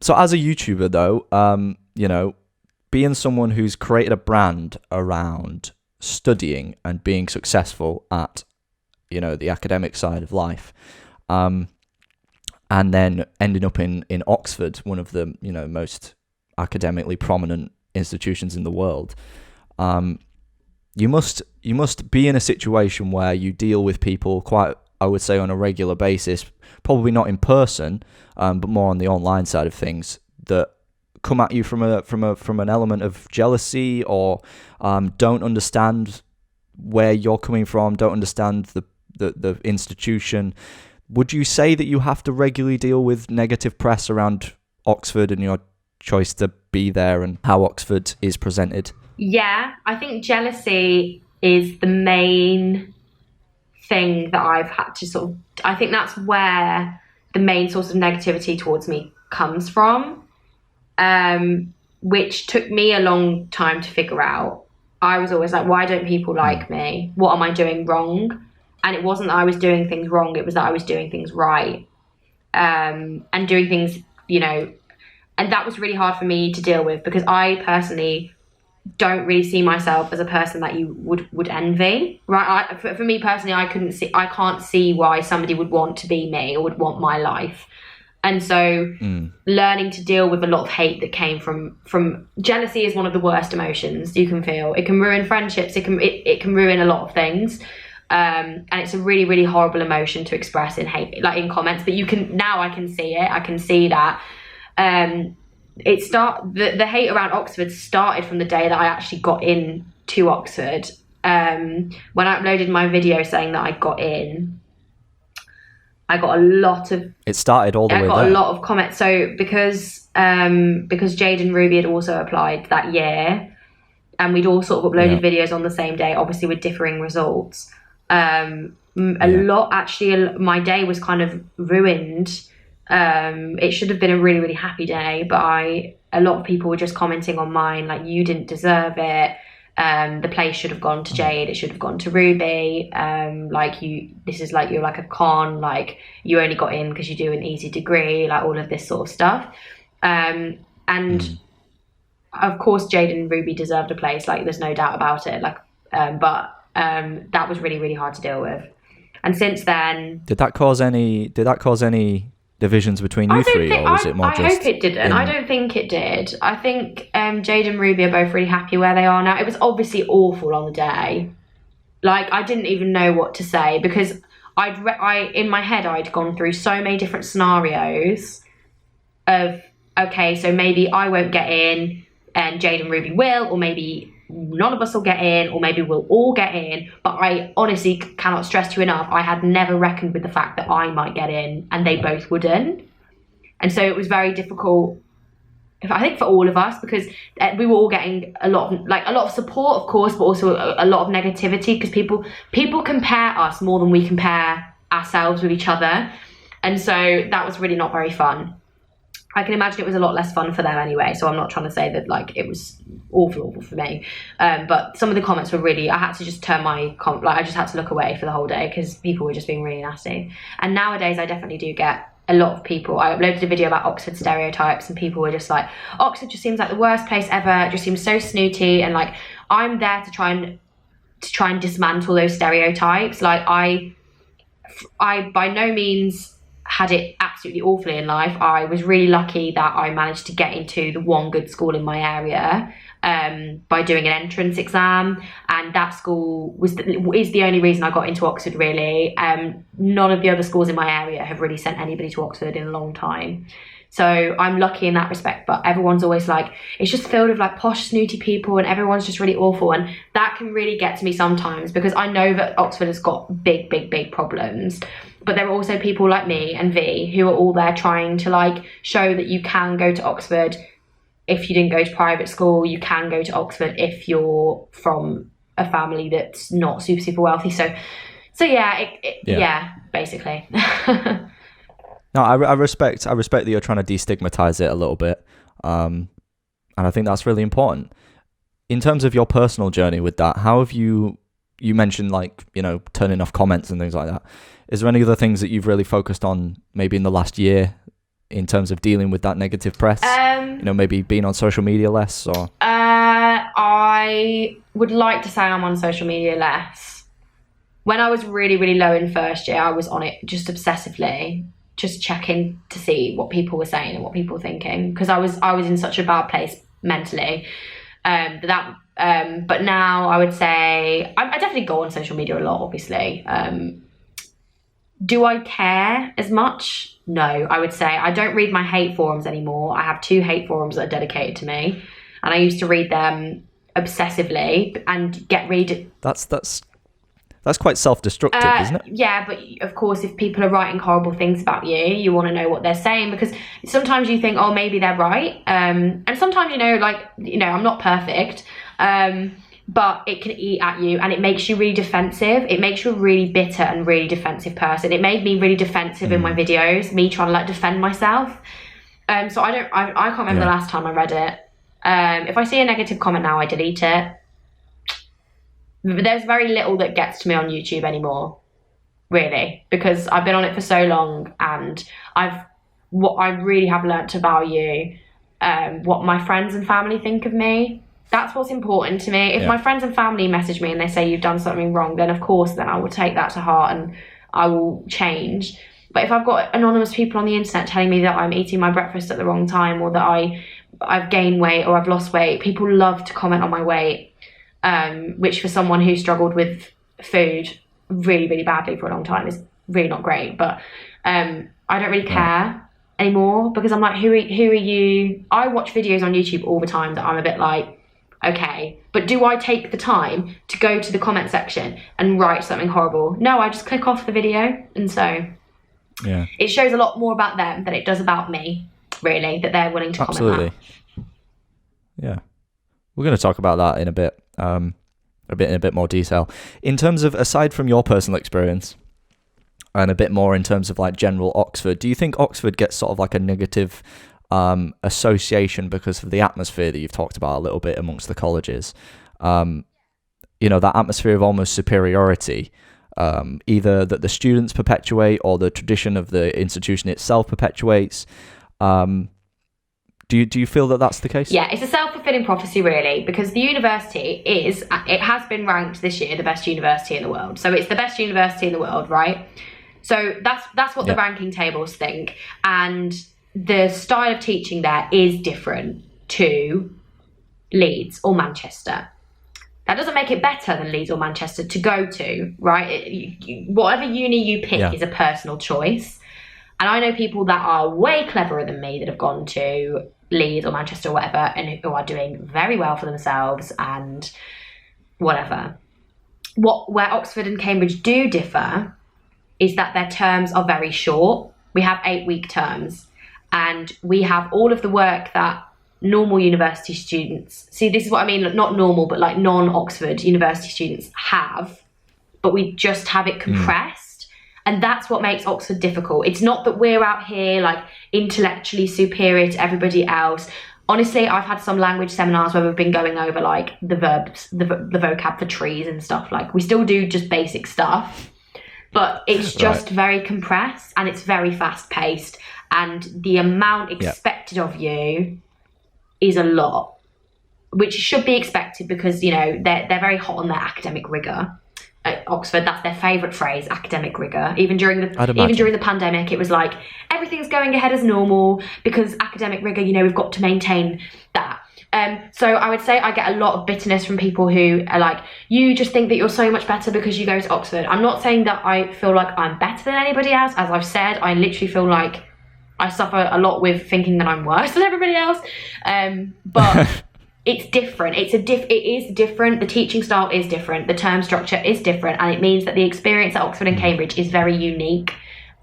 A: So as a YouTuber though, you know, being someone who's created a brand around studying and being successful at, you know, the academic side of life, and then ending up in Oxford, one of the, you know, most academically prominent institutions in the world, you must be in a situation where you deal with people quite, I would say, on a regular basis, probably not in person, but more on the online side of things, that come at you from an element of jealousy, or don't understand where you're coming from, don't understand the institution. Would you say that you have to regularly deal with negative press around Oxford and your choice to be there and how Oxford is presented?
B: Yeah, I think jealousy is the main thing that I've had to I think that's where the main source of negativity towards me comes from, which took me a long time to figure out. I was always like, why don't people like me? What am I doing wrong? And it wasn't that I was doing things wrong, it was that I was doing things right. And doing things, you know, and that was really hard for me to deal with, because I personally don't really see myself as a person that you would envy, right? For me personally, I can't see why somebody would want to be me or would want my life. And so learning to deal with a lot of hate that came from jealousy is one of the worst emotions you can feel. It can ruin friendships, it can ruin a lot of things. And it's a really, really horrible emotion to express in hate, like in comments. But I can see it. I can see that. The hate around Oxford started from the day that I actually got into Oxford. When I uploaded my video saying that I got in, I got a lot of...
A: It started all the way there.
B: I got a lot of comments. So because Jade and Ruby had also applied that year, and we'd all sort of uploaded videos on the same day, obviously with differing results. A lot, actually, my day was kind of ruined. It should have been a really, really happy day, but a lot of people were just commenting on mine, like, you didn't deserve it. The place should have gone to Jade, it should have gone to Ruby. Like, this is like, you're like a con, like, you only got in because you do an easy degree, like all of this sort of stuff. And of course Jade and Ruby deserved a place, like, there's no doubt about it. Like, but that was really, really hard to deal with. And since then,
A: did that cause any divisions between you three, or was it more just...
B: I hope it didn't. I don't think it did. I think Jade and Ruby are both really happy where they are now. It was obviously awful on the day. Like, I didn't even know what to say, because in my head I'd gone through so many different scenarios of, okay, so maybe I won't get in and Jade and Ruby will, or maybe none of us will get in, or maybe we'll all get in. But I honestly cannot stress to you enough, I had never reckoned with the fact that I might get in and they both wouldn't. And so it was very difficult, I think, for all of us, because we were all getting a lot of support, of course, but also a lot of negativity, because people compare us more than we compare ourselves with each other. And so that was really not very fun. I can imagine it was a lot less fun for them anyway, so I'm not trying to say that, like, it was awful for me. But some of the comments were really, I had to just turn I just had to look away for the whole day, because people were just being really nasty. And nowadays I definitely do get a lot of people. I uploaded a video about Oxford stereotypes, and people were just like, Oxford just seems like the worst place ever, it just seems so snooty. And like, I'm there to try and dismantle those stereotypes. Like, I by no means had it absolutely awfully in life. I was really lucky that I managed to get into the one good school in my area by doing an entrance exam, and that school is the only reason I got into Oxford, really. None of the other schools in my area have really sent anybody to Oxford in a long time, so I'm lucky in that respect. But everyone's always like, it's just filled with like posh snooty people, and everyone's just really awful, and that can really get to me sometimes, because I know that Oxford has got big problems. But there are also people like me and V who are all there trying to, like, show that you can go to Oxford if you didn't go to private school. You can go to Oxford if you're from a family that's not super wealthy. So yeah, basically.
A: No, I respect that you're trying to destigmatize it a little bit, and I think that's really important. In terms of your personal journey with that, how have you mentioned, like, you know, turning off comments and things like that. Is there any other things that you've really focused on maybe in the last year in terms of dealing with that negative press? You know, maybe being on social media less, or?
B: I would like to say I'm on social media less. When I was really, really low in first year, I was on it just obsessively, just checking to see what people were saying and what people were thinking, because I was in such a bad place mentally. But now I would say I definitely go on social media a lot, obviously. Do I care as much? No, I would say I don't read my hate forums anymore. I have 2 hate forums that are dedicated to me, and I used to read them obsessively and get read.
A: That's quite self-destructive, isn't it?
B: Yeah, but of course, if people are writing horrible things about you, you want to know what they're saying, because sometimes you think, oh, maybe they're right, and sometimes, I'm not perfect, but it can eat at you, and it makes you really defensive. It makes you a really bitter and really defensive person. It made me really defensive in my videos, me trying to, like, defend myself. So I can't remember the last time I read it. If I see a negative comment now, I delete it. There's very little that gets to me on YouTube anymore, really, because I've been on it for so long, and what I really have learnt to value what my friends and family think of me. That's what's important to me. If my friends and family message me and they say you've done something wrong, then of course, then I will take that to heart and I will change. But if I've got anonymous people on the internet telling me that I'm eating my breakfast at the wrong time, or that I've gained weight or I've lost weight, people love to comment on my weight, which for someone who struggled with food really, really badly for a long time is really not great. But I don't really care anymore, because I'm like, who are you? I watch videos on YouTube all the time that I'm a bit like, okay, but do I take the time to go to the comment section and write something horrible? No, I just click off the video. And so it shows a lot more about them than it does about me, really, that they're willing to comment that.
A: Yeah. We're going to talk about that in a bit, in a bit more detail. In terms of, aside from your personal experience, and a bit more in terms of like general Oxford, do you think Oxford gets sort of like a negative association because of the atmosphere that you've talked about a little bit amongst the colleges? That atmosphere of almost superiority, either that the students perpetuate or the tradition of the institution itself perpetuates. Do you feel that that's the case?
B: Yeah, it's a self-fulfilling prophecy, really, because the university it has been ranked this year the best university in the world. So it's the best university in the world, right? So that's what the ranking tables think. And the style of teaching there is different to Leeds or Manchester. That doesn't make it better than Leeds or Manchester to go to, right? Whatever uni you pick is a personal choice. And I know people that are way cleverer than me that have gone to Leeds or Manchester or whatever, and who are doing very well for themselves and whatever. Where Oxford and Cambridge do differ is that their terms are very short. We have 8-week terms, and we have all of the work that normal university students, see, this is what I mean, not normal, but like non-Oxford university students have, but we just have it compressed. And that's what makes Oxford difficult. It's not that we're out here like intellectually superior to everybody else. Honestly, I've had some language seminars where we've been going over like the verbs, the vocab for trees and stuff. Like we still do just basic stuff, but it's just very compressed and it's very fast paced. And the amount expected of you is a lot, which should be expected because, they're very hot on their academic rigour. At Oxford, that's their favourite phrase, academic rigour. Even during the pandemic, it was like everything's going ahead as normal because academic rigour, we've got to maintain that. So I would say I get a lot of bitterness from people who are like, you just think that you're so much better because you go to Oxford. I'm not saying that I feel like I'm better than anybody else. As I've said, I literally feel like I suffer a lot with thinking that I'm worse than everybody else. But it's different. It is different. The teaching style is different. The term structure is different. And it means that the experience at Oxford and Cambridge is very unique.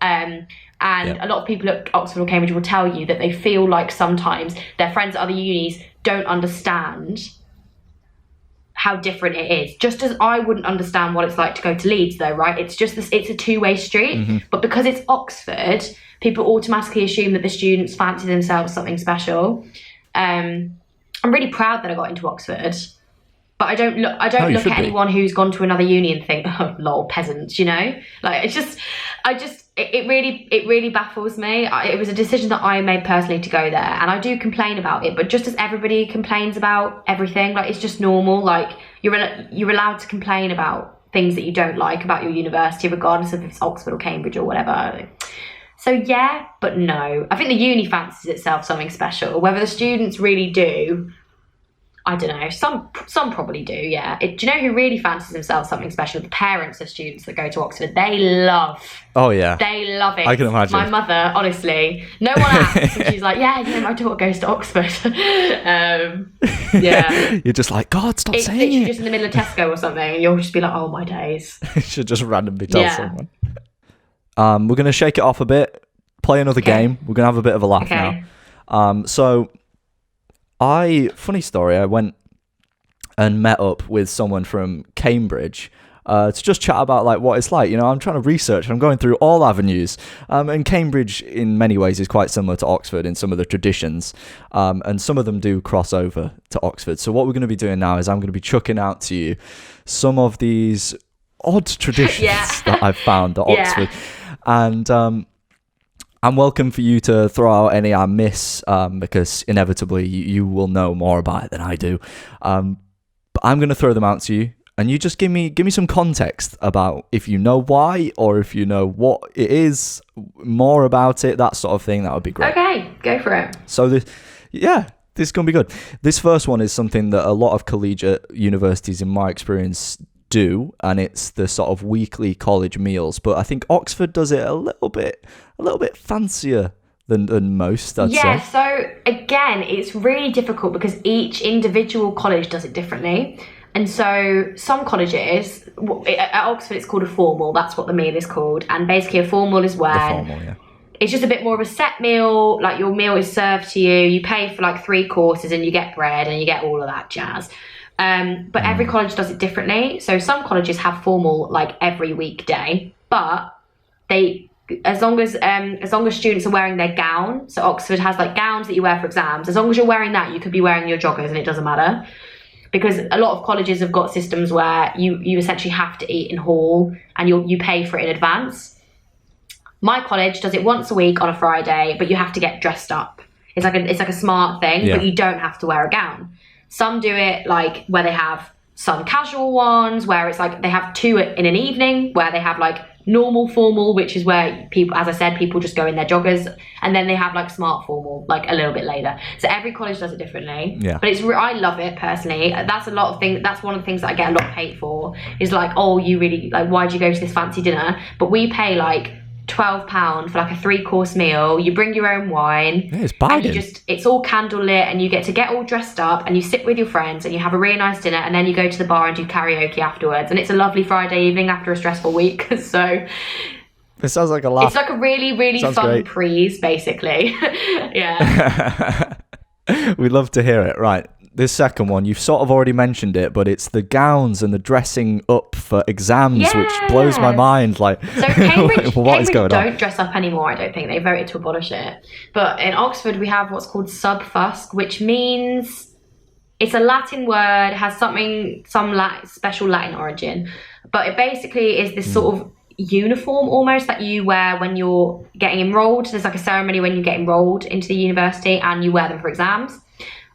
B: And a lot of people at Oxford or Cambridge will tell you that they feel like sometimes their friends at other unis don't understand how different it is. Just as I wouldn't understand what it's like to go to Leeds though, right? It's just this, it's a two-way street. But because it's Oxford, people automatically assume that the students fancy themselves something special. I'm really proud that I got into Oxford, but I don't look at anyone who's gone to another uni and think, oh, lol, peasants, Like it really baffles me. It was a decision that I made personally to go there, and I do complain about it, but just as everybody complains about everything, like it's just normal. Like you're allowed to complain about things that you don't like about your university, regardless of if it's Oxford or Cambridge or whatever. So yeah, but no. I think the uni fancies itself something special. Whether the students really do, I don't know. Some probably do, yeah. Do you know who really fancies themselves something special? The parents of students that go to Oxford. They love.
A: Oh, yeah.
B: They love it.
A: I can imagine.
B: My mother, honestly. No one asks. And she's like, yeah, my daughter goes to Oxford. Yeah.
A: You're just like, God, stop saying it.
B: It's literally just in the middle of Tesco or something. And you'll just be like, oh, my days.
A: You should just randomly tell someone. We're going to shake it off a bit, play another game. We're going to have a bit of a laugh now. Funny story, I went and met up with someone from Cambridge to just chat about like what it's like. I'm trying to research, I'm going through all avenues. And Cambridge in many ways is quite similar to Oxford in some of the traditions. And some of them do cross over to Oxford. So what we're going to be doing now is I'm going to be chucking out to you some of these odd traditions that I've found at Oxford. And I'm welcome for you to throw out any I miss, because inevitably you will know more about it than I do. But I'm going to throw them out to you, and you just give me some context about if you know why or if you know what it is, more about it, that sort of thing. That would be great.
B: Okay, go for it.
A: So this is going to be good. This first one is something that a lot of collegiate universities, in my experience, do, and it's the sort of weekly college meals. But I think Oxford does it a little bit fancier than most, I'd say.
B: So again, it's really difficult because each individual college does it differently. And so some colleges, at Oxford it's called a formal, that's what the meal is called. And basically a formal is when it's just a bit more of a set meal, like your meal is served to you, you pay for like 3 courses and you get bread and you get all of that jazz. But every college does it differently. So some colleges have formal like every weekday, but as long as students are wearing their gown, so Oxford has like gowns that you wear for exams, as long as you're wearing that, you could be wearing your joggers and it doesn't matter. Because a lot of colleges have got systems where you essentially have to eat in hall and you pay for it in advance. My college does it once a week on a Friday, but you have to get dressed up. It's like a smart thing, but you don't have to wear a gown. Some do it like where they have some casual ones, where it's like they have 2 in an evening, where they have like normal formal, which is where people, as I said, people just go in their joggers, and then they have like smart formal like a little bit later. So every college does it differently. But I love it personally. That's one of the things that I get a lot of hate for, is like, oh, you really like, why'd you go to this fancy dinner? But we pay like £12 for like a 3-course meal. You bring your own wine,
A: it's bargain.
B: And it's all candle lit, and you get to get all dressed up, and you sit with your friends and you have a really nice dinner, and then you go to the bar and do karaoke afterwards, and it's a lovely Friday evening after a stressful week. So
A: it sounds like a laugh.
B: It's like a really, really fun great. Prees, basically. Yeah.
A: We'd love to hear it. Right. This second one, you've sort of already mentioned it, but it's the gowns and the dressing up for exams, which blows my mind. Like,
B: so Cambridge don't dress up anymore, I don't think. They voted to abolish it. But in Oxford, we have what's called subfusc, which means it's a Latin word, has some special Latin origin. But it basically is this sort of uniform almost that you wear when you're getting enrolled. There's like a ceremony when you get enrolled into the university, and you wear them for exams.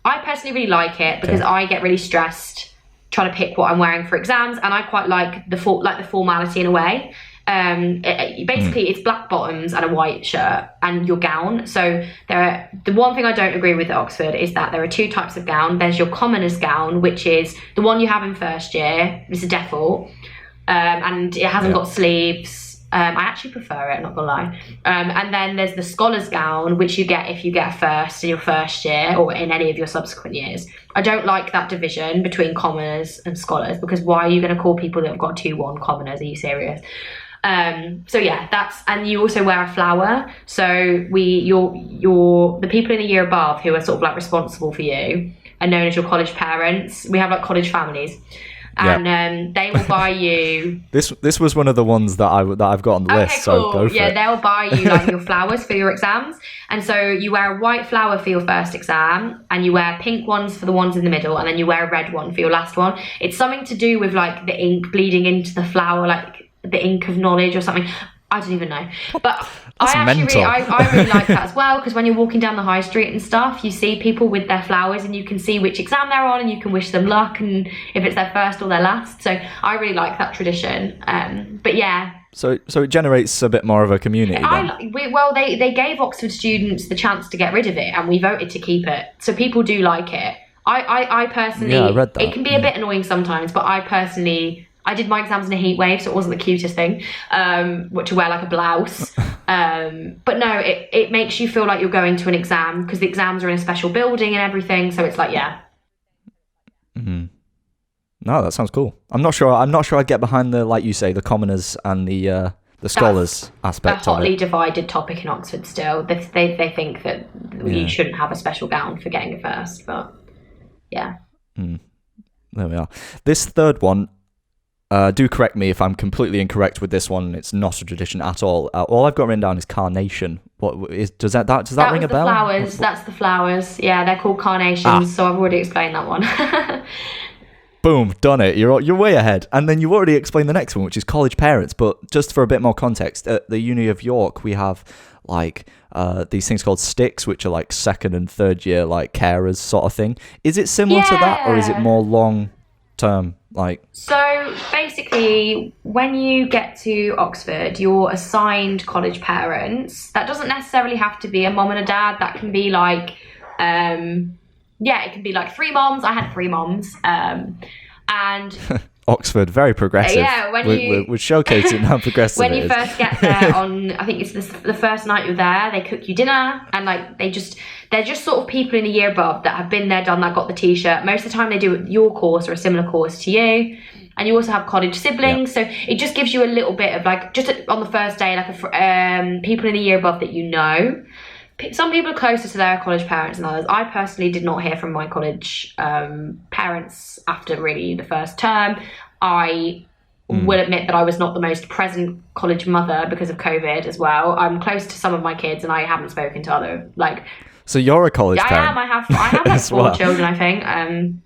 B: I personally really like it because I get really stressed trying to pick what I'm wearing for exams, and I quite like the formality in a way. Basically, it's black bottoms and a white shirt and your gown. So the one thing I don't agree with at Oxford is that there are 2 types of gown. There's your commoner's gown, which is the one you have in first year. It's a default, and it hasn't got sleeves. I actually prefer it, I'm not gonna lie. And then there's the scholar's gown, which you get if you get a first in your first year or in any of your subsequent years. I don't like that division between commoners and scholars, because why are you going to call people that have got 2-1 commoners? Are you serious? So yeah, and you also wear a flower. So the people in the year above who are sort of like responsible for you are known as your college parents. We have like college families. And they will buy you.
A: This was one of the ones that I've got on the list.
B: Cool.
A: So go for it.
B: They'll buy you like your flowers for your exams, and so you wear a white flower for your first exam, and you wear pink ones for the ones in the middle, and then you wear a red one for your last one. It's something to do with like the ink bleeding into the flower, like the ink of knowledge or something. I don't even know, but I really like that as well, because when you're walking down the high street and stuff, you see people with their flowers, and you can see which exam they're on, and you can wish them luck, and if it's their first or their last. So I really like that tradition. But yeah. So
A: it generates a bit more of a community.
B: They gave Oxford students the chance to get rid of it, and we voted to keep it. So people do like it. I personally,
A: I read that.
B: It can be a bit annoying sometimes, but I did my exams in a heat wave, so it wasn't the cutest thing to wear like a blouse. But no, it makes you feel like you're going to an exam, because the exams are in a special building and everything. So it's like, yeah.
A: Mm-hmm. No, that sounds cool. I'm not sure I'd get behind the, like you say, the commoners and the scholars aspect of it. A hotly
B: divided topic in Oxford still. They think that you shouldn't have a special gown for getting a first, but yeah.
A: There we are. This third one, do correct me if I'm completely incorrect with this one. It's not a tradition at all. All I've got written down is carnation. Does that ring a bell?
B: Flowers. That's the flowers. Yeah, they're called carnations. So I've already explained that one.
A: Boom, done it. You're way ahead. And then you already explained the next one, which is college parents. But just for a bit more context, at the Uni of York, we have like these things called sticks, which are like 2nd and 3rd year like carers sort of thing. Is it similar to that, or is it more long term?
B: So basically, when you get to Oxford, you're assigned college parents. That doesn't necessarily have to be a mom and a dad. That can be like it can be like 3 moms. I had 3 moms, and
A: Oxford, very progressive.
B: Yeah,
A: we're showcasing how progressive
B: when
A: it
B: you
A: is.
B: first get there on, I think it's the first night you're there, they cook you dinner, and like they're just sort of people in a year above that have been there, done that, got the t-shirt. Most of the time they do your course or a similar course to you. And you also have college siblings, so it just gives you a little bit of like, just on the first day, like people in a year above that you know. Some people are closer to their college parents than others. I personally did not hear from my college parents after really the first term. I will admit that I was not the most present college mother because of COVID as well. I'm close to some of my kids and I haven't spoken to other, like...
A: So you're a college parent?
B: I have like 4 children, I think.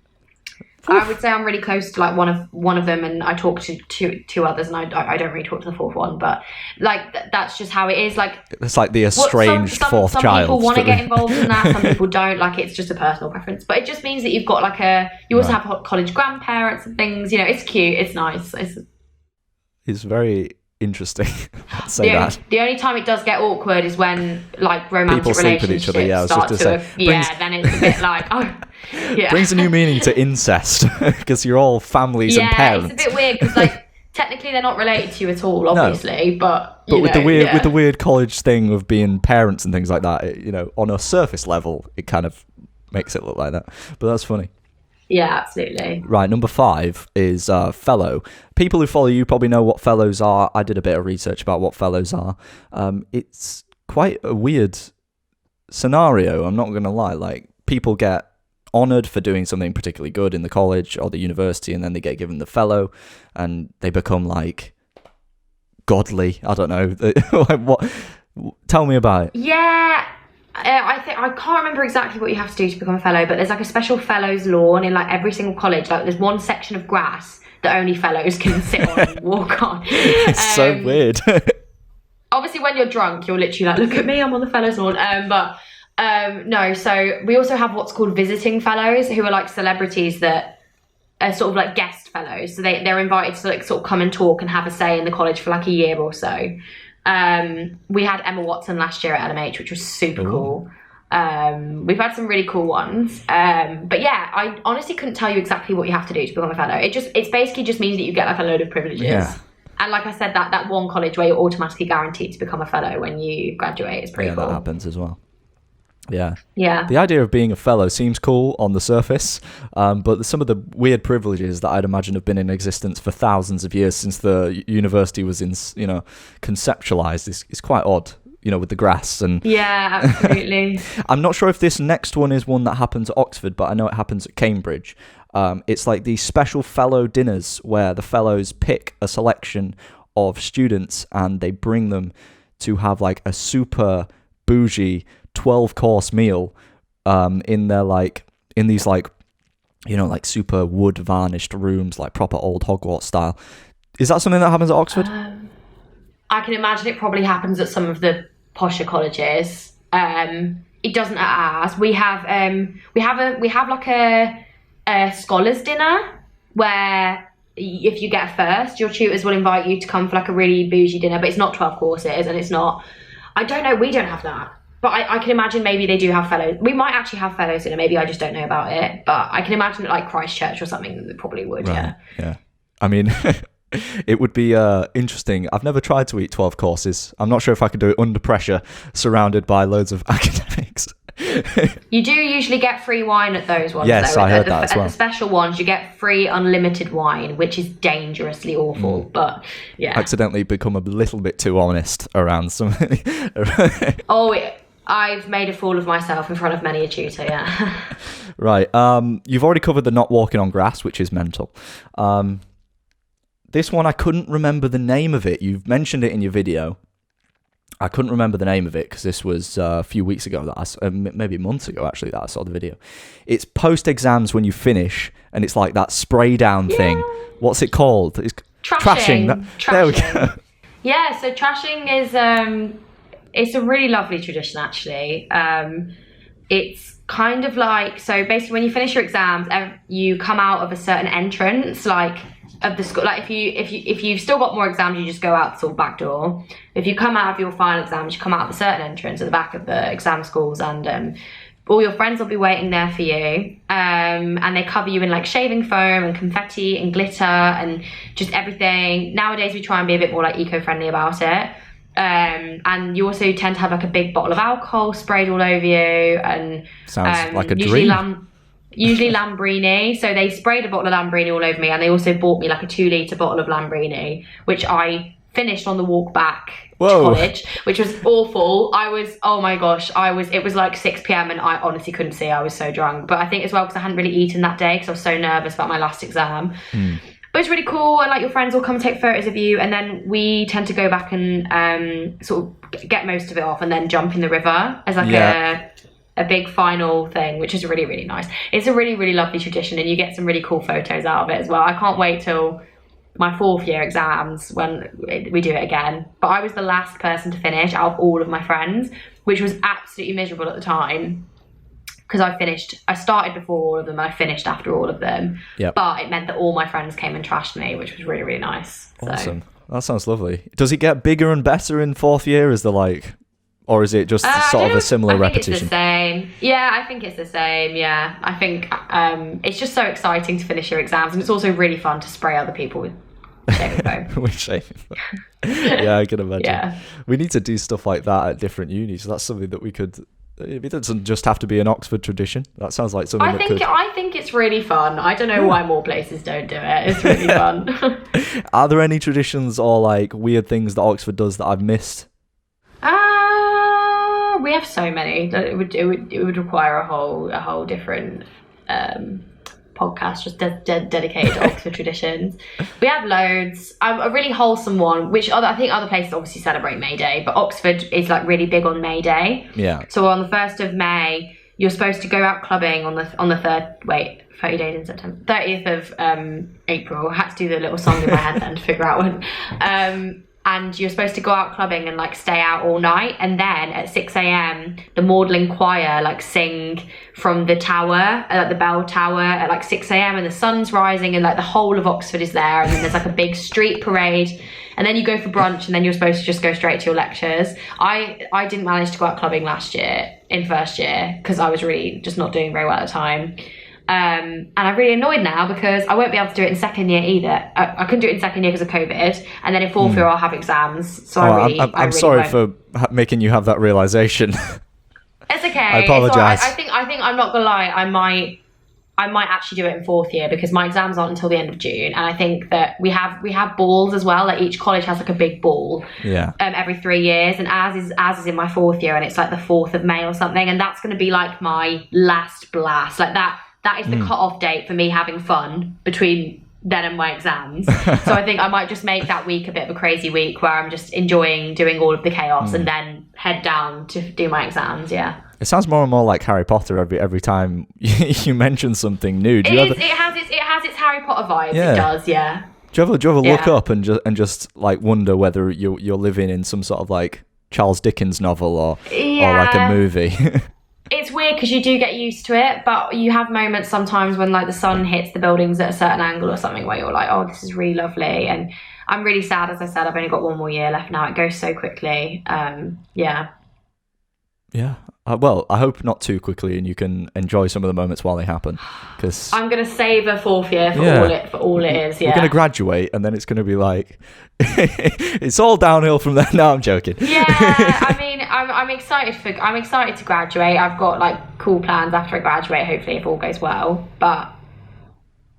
B: I would say I'm really close to like one of them, and I talk to two others, and I don't really talk to the fourth one, but like that's just how it is. Like
A: it's like the estranged fourth child.
B: Some people want to get involved in that, some people don't. Like it's just a personal preference, but it just means that you've got like you also have college grandparents and things. You know, it's cute, it's nice.
A: It's very interesting.
B: The only time it does get awkward is when like romantic
A: people sleep with each other. Yeah, I was just to say.
B: Then it's a bit like yeah.
A: Brings a new meaning to incest because you're all families and parents.
B: Yeah, it's a bit weird because like technically they're not related to you at all, obviously,
A: no.
B: but
A: with the weird college thing of being parents and things like that, you know, on a surface level, it kind of makes it look like that. But that's funny.
B: Yeah, absolutely.
A: Right, number 5 is fellow. People who follow you probably know what fellows are. I did a bit of research about what fellows are. It's quite a weird scenario, I'm not going to lie. Like, people get honoured for doing something particularly good in the college or the university, and then they get given the fellow, and they become, like, godly. I don't know. Like, what? Tell me about it.
B: Yeah. I can't remember exactly what you have to do to become a fellow, but there's like a special fellows lawn in like every single college. Like there's one section of grass that only fellows can sit on and walk on.
A: It's so weird.
B: Obviously when you're drunk, you're literally like, look at me, I'm on the fellows lawn. No, so we also have what's called visiting fellows, who are like celebrities that are sort of like guest fellows. So they're invited to like sort of come and talk and have a say in the college for like a year or so. We had Emma Watson last year at LMH, which was super cool. We've had some really cool ones. But yeah, I honestly couldn't tell you exactly what you have to do to become a fellow. It's basically just means that you get like a load of privileges. Yeah. And like I said, that one college where you're automatically guaranteed to become a fellow when you graduate is pretty cool.
A: Yeah, that happens as well. Yeah.
B: Yeah.
A: The idea of being a fellow seems cool on the surface, but some of the weird privileges that I'd imagine have been in existence for thousands of years since the university was conceptualized is quite odd, with the grass and...
B: Yeah, absolutely.
A: I'm not sure if this next one is one that happens at Oxford, but I know it happens at Cambridge. It's like these special fellow dinners where the fellows pick a selection of students and they bring them to have like a super bougie 12-course meal in these super wood varnished rooms, like proper old Hogwarts style. Is that something that happens at Oxford?
B: I can imagine it probably happens at some of the posher colleges. It doesn't at ours. We have like a scholars dinner where if you get first, your tutors will invite you to come for like a really bougie dinner, but it's not 12 courses and it's not... I don't know, we don't have that. But I can imagine maybe they do have fellows. We might actually have fellows dinner. Maybe I just don't know about it. But I can imagine that like Christchurch or something, they probably would,
A: right. Yeah. I mean, it would be interesting. I've never tried to eat 12 courses. I'm not sure if I could do it under pressure, surrounded by loads of academics.
B: You do usually get free wine at those ones.
A: Yes,
B: though.
A: I heard that as well.
B: At the special ones, you get free unlimited wine, which is dangerously awful. But yeah,
A: accidentally become a little bit too honest around something.
B: I've made a fool of myself in front of many a tutor. Yeah.
A: Right. You've already covered the not walking on grass, which is mental. This one I couldn't remember the name of it. You've mentioned it in your video. I couldn't remember the name of it because this was a few weeks ago, maybe months ago actually, that I saw the video. It's post-exams when you finish, and it's like that spray down thing. What's it called? It's trashing. There we go.
B: Yeah, so trashing is it's a really lovely tradition actually. It's kind of like, so basically when you finish your exams, you come out of a certain entrance, like of the school. Like if you've still got more exams, you just go out the sort of back door. If you come out of your final exams, you come out of a certain entrance at the back of the exam schools, and all your friends will be waiting there for you, and they cover you in like shaving foam and confetti and glitter and just everything. Nowadays we try and be a bit more like eco-friendly about it, and you also tend to have like a big bottle of alcohol sprayed all over you, and
A: sounds like a dream.
B: Usually Lambrini. So they sprayed a bottle of Lambrini all over me, and they also bought me like a 2-litre bottle of Lambrini, which I finished on the walk back to college, which was awful. Oh my gosh, it was like 6 p.m. and I honestly couldn't see. I was so drunk. But I think as well because I hadn't really eaten that day because I was so nervous about my last exam. But it's really cool, and like your friends will come take photos of you, and then we tend to go back and sort of get most of it off and then jump in the river as like a big final thing, which is really, really nice. It's a really, really lovely tradition, and you get some really cool photos out of it as well. I can't wait till my 4th year exams when we do it again. But I was the last person to finish out of all of my friends, which was absolutely miserable at the time because I started before all of them and I finished after all of them. But it meant that all my friends came and trashed me, which was really, really nice.
A: Awesome. That sounds lovely. Does it get bigger and better in 4th year? Or is it just sort of a similar repetition?
B: I think it's the same. Yeah, I think it's the same. Yeah, I think it's just so exciting to finish your exams, and it's also really fun to spray other people with shaving foam.
A: With shaving foam. Yeah, I can imagine. Yeah. We need to do stuff like that at different unis. That's something that we could. It doesn't just have to be an Oxford tradition. That sounds like something
B: I think it's really fun. I don't know why more places don't do it. It's really fun.
A: Are there any traditions or like weird things that Oxford does that I've missed?
B: We have so many that it would require a whole different podcast just dedicated to Oxford traditions. We have loads. A really wholesome one, which I think other places obviously celebrate May Day, but Oxford is like really big on May Day.
A: Yeah.
B: So on the 1st of May, you're supposed to go out clubbing on the 30 days in September, 30th of April. I had to do the little song in my head then to figure out when. And you're supposed to go out clubbing and like stay out all night, and then at 6 a.m. the Magdalen choir like sing from the tower, like the bell tower at like 6 a.m. and the sun's rising and like the whole of Oxford is there, and then there's like a big street parade, and then you go for brunch, and then you're supposed to just go straight to your lectures. I didn't manage to go out clubbing last year in 1st year because I was really just not doing very well at the time. And I'm really annoyed now because I won't be able to do it in 2nd year either. I couldn't do it in 2nd year because of COVID, and then in 4th year I'll have exams. So
A: I'm sorry for making you have that realization.
B: It's okay.
A: I apologize.
B: I think I'm not gonna lie. I might actually do it in 4th year because my exams aren't until the end of June, and I think that we have balls as well. Like each college has like a big ball.
A: Yeah.
B: Every 3 years, and as is in my 4th year, and it's like the 4th of May or something, and that's going to be like my last blast. Like that is the cut-off date for me having fun between then and my exams. So I think I might just make that week a bit of a crazy week where I'm just enjoying doing all of the chaos and then head down to do my exams. Yeah.
A: It sounds more and more like Harry Potter every time you mention something new.
B: It has its Harry Potter vibes. Yeah. It does, yeah.
A: Do you ever look up and just like wonder whether you're living in some sort of like Charles Dickens novel or like a movie?
B: It's weird because you do get used to it, but you have moments sometimes when like the sun hits the buildings at a certain angle or something where you're like, oh, this is really lovely. And I'm really sad, as I said, I've only got 1 more year left now. It goes so quickly. Yeah.
A: Well, I hope not too quickly, and you can enjoy some of the moments while they happen. Because
B: I'm gonna savour 4th year for all it is. Yeah,
A: we're gonna graduate, and then it's gonna be like it's all downhill from there. No, I'm joking.
B: Yeah, I mean, I'm excited to graduate. I've got like cool plans after I graduate. Hopefully, if all goes well. But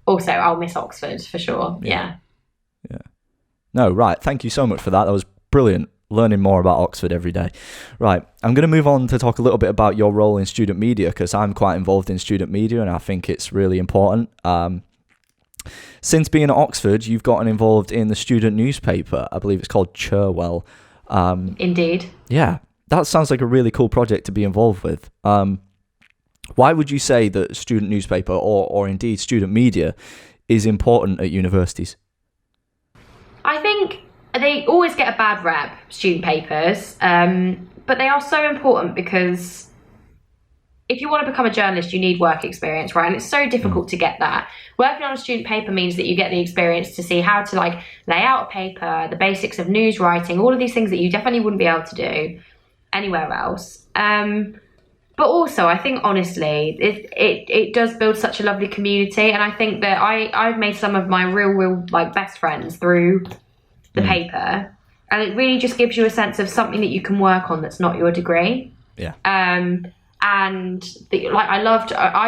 B: also, I'll miss Oxford for sure. Yeah.
A: No, right. Thank you so much for that. That was brilliant. Learning more about Oxford every day. Right, I'm going to move on to talk a little bit about your role in student media, because I'm quite involved in student media and I think it's really important. Since being at Oxford, you've gotten involved in the student newspaper. I believe it's called Cherwell.
B: Indeed.
A: Yeah, that sounds like a really cool project to be involved with. Why would you say that student newspaper or indeed student media is important at universities?
B: I think they always get a bad rep, student papers, but they are so important because if you want to become a journalist, you need work experience, right? And it's so difficult to get that. Working on a student paper means that you get the experience to see how to like lay out a paper, the basics of news writing, all of these things that you definitely wouldn't be able to do anywhere else. But also, I think honestly, it does build such a lovely community, and I think that I've made some of my real like best friends through the paper, and it really just gives you a sense of something that you can work on that's not your degree.
A: Yeah.
B: And I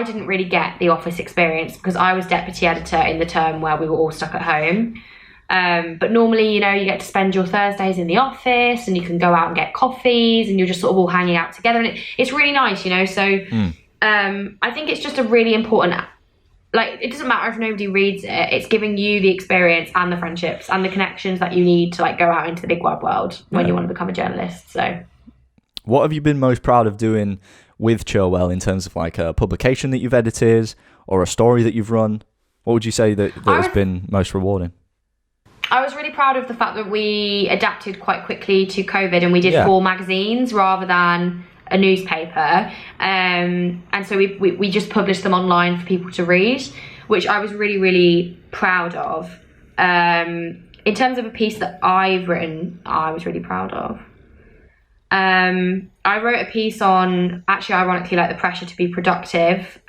B: didn't really get the office experience because I was deputy editor in the term where we were all stuck at home. But normally, you get to spend your Thursdays in the office, and you can go out and get coffees, and you're just sort of all hanging out together, and it's really nice, so I think it's just a really important, like, it doesn't matter if nobody reads it, it's giving you the experience and the friendships and the connections that you need to like go out into the big wide world when you want to become a journalist. So
A: what have you been most proud of doing with Cherwell in terms of like a publication that you've edited or a story that you've run? What would you say that has been most rewarding?
B: I was really proud of the fact that we adapted quite quickly to COVID, and we did 4 magazines rather than a newspaper. And so we just published them online for people to read, which I was really, really proud of. In terms of a piece that I've written, I was really proud of. I wrote a piece on, actually, ironically, like the pressure to be productive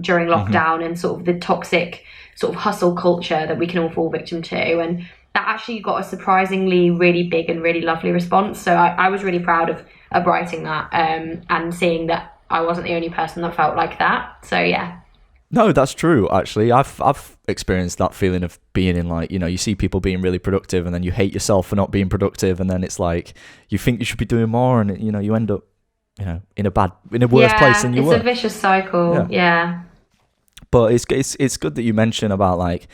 B: during lockdown and sort of the toxic sort of hustle culture that we can all fall victim to. And that actually got a surprisingly really big and really lovely response. So I was really proud of writing that and seeing that I wasn't the only person that felt like that. So yeah.
A: No, that's true. Actually, I've experienced that feeling of being in like, you see people being really productive, and then you hate yourself for not being productive, and then it's like you think you should be doing more, and you end up in a worse place than you were.
B: It's a vicious cycle. Yeah.
A: But it's good that you mention about like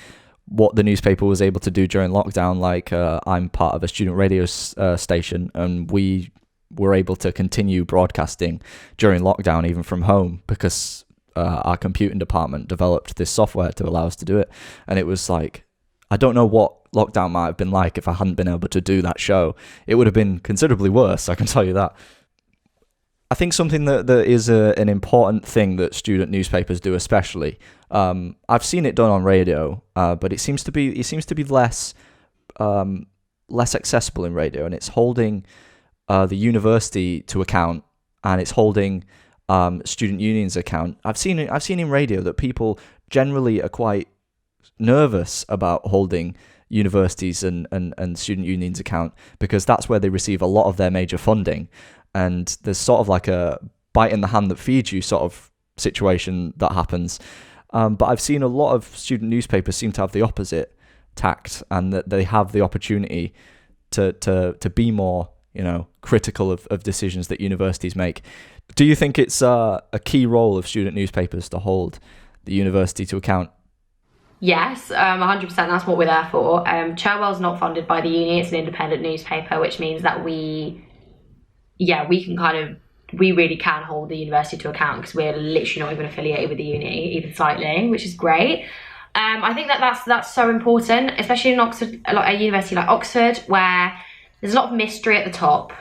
A: what the newspaper was able to do during lockdown. Like I'm part of a student radio station, and we were able to continue broadcasting during lockdown even from home because our computing department developed this software to allow us to do it. And it was like, I don't know what lockdown might have been like if I hadn't been able to do that show. It would have been considerably worse, I can tell you that. I think something that is an important thing that student newspapers do, especially. I've seen it done on radio, but it seems to be less accessible in radio, and it's holding the university to account, and it's holding student unions account. I've seen in radio that people generally are quite nervous about holding universities and student unions account because that's where they receive a lot of their major funding. And there's sort of like a bite in the hand that feeds you sort of situation that happens. But I've seen a lot of student newspapers seem to have the opposite tact, and that they have the opportunity to be more, critical of decisions that universities make. Do you think it's a key role of student newspapers to hold the university to account?
B: Yes, 100%. That's what we're there for. Cherwell's not funded by the uni. It's an independent newspaper, which means that we really can hold the university to account because we're literally not even affiliated with the uni, even slightly, which is great. I think that's so important, especially in Oxford, like a university like Oxford, where there's a lot of mystery at the top.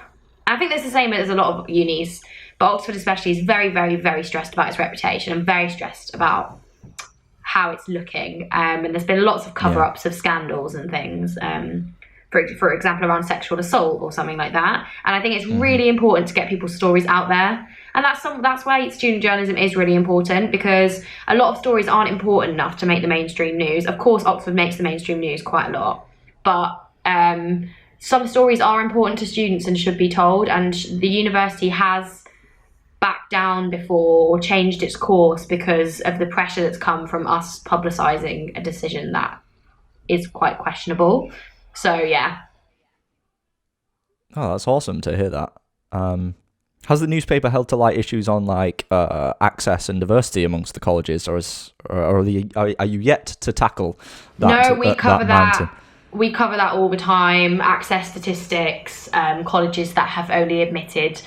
B: I think there's the same as a lot of unis, but Oxford especially is very, very, very stressed about its reputation and very stressed about how it's looking. And there's been lots of cover-ups of scandals and things. For example, around sexual assault or something like that. And I think it's really important to get people's stories out there. And that's why student journalism is really important, because a lot of stories aren't important enough to make the mainstream news. Of course, Oxford makes the mainstream news quite a lot, but some stories are important to students and should be told. And the university has backed down before or changed its course because of the pressure that's come from us publicising a decision that is quite questionable. So, yeah.
A: Oh, that's awesome to hear that. Has the newspaper helped to light issues on like access and diversity amongst the colleges, or are you yet to tackle that?
B: No, we cover that. We cover that all the time. Access statistics, colleges that have only admitted,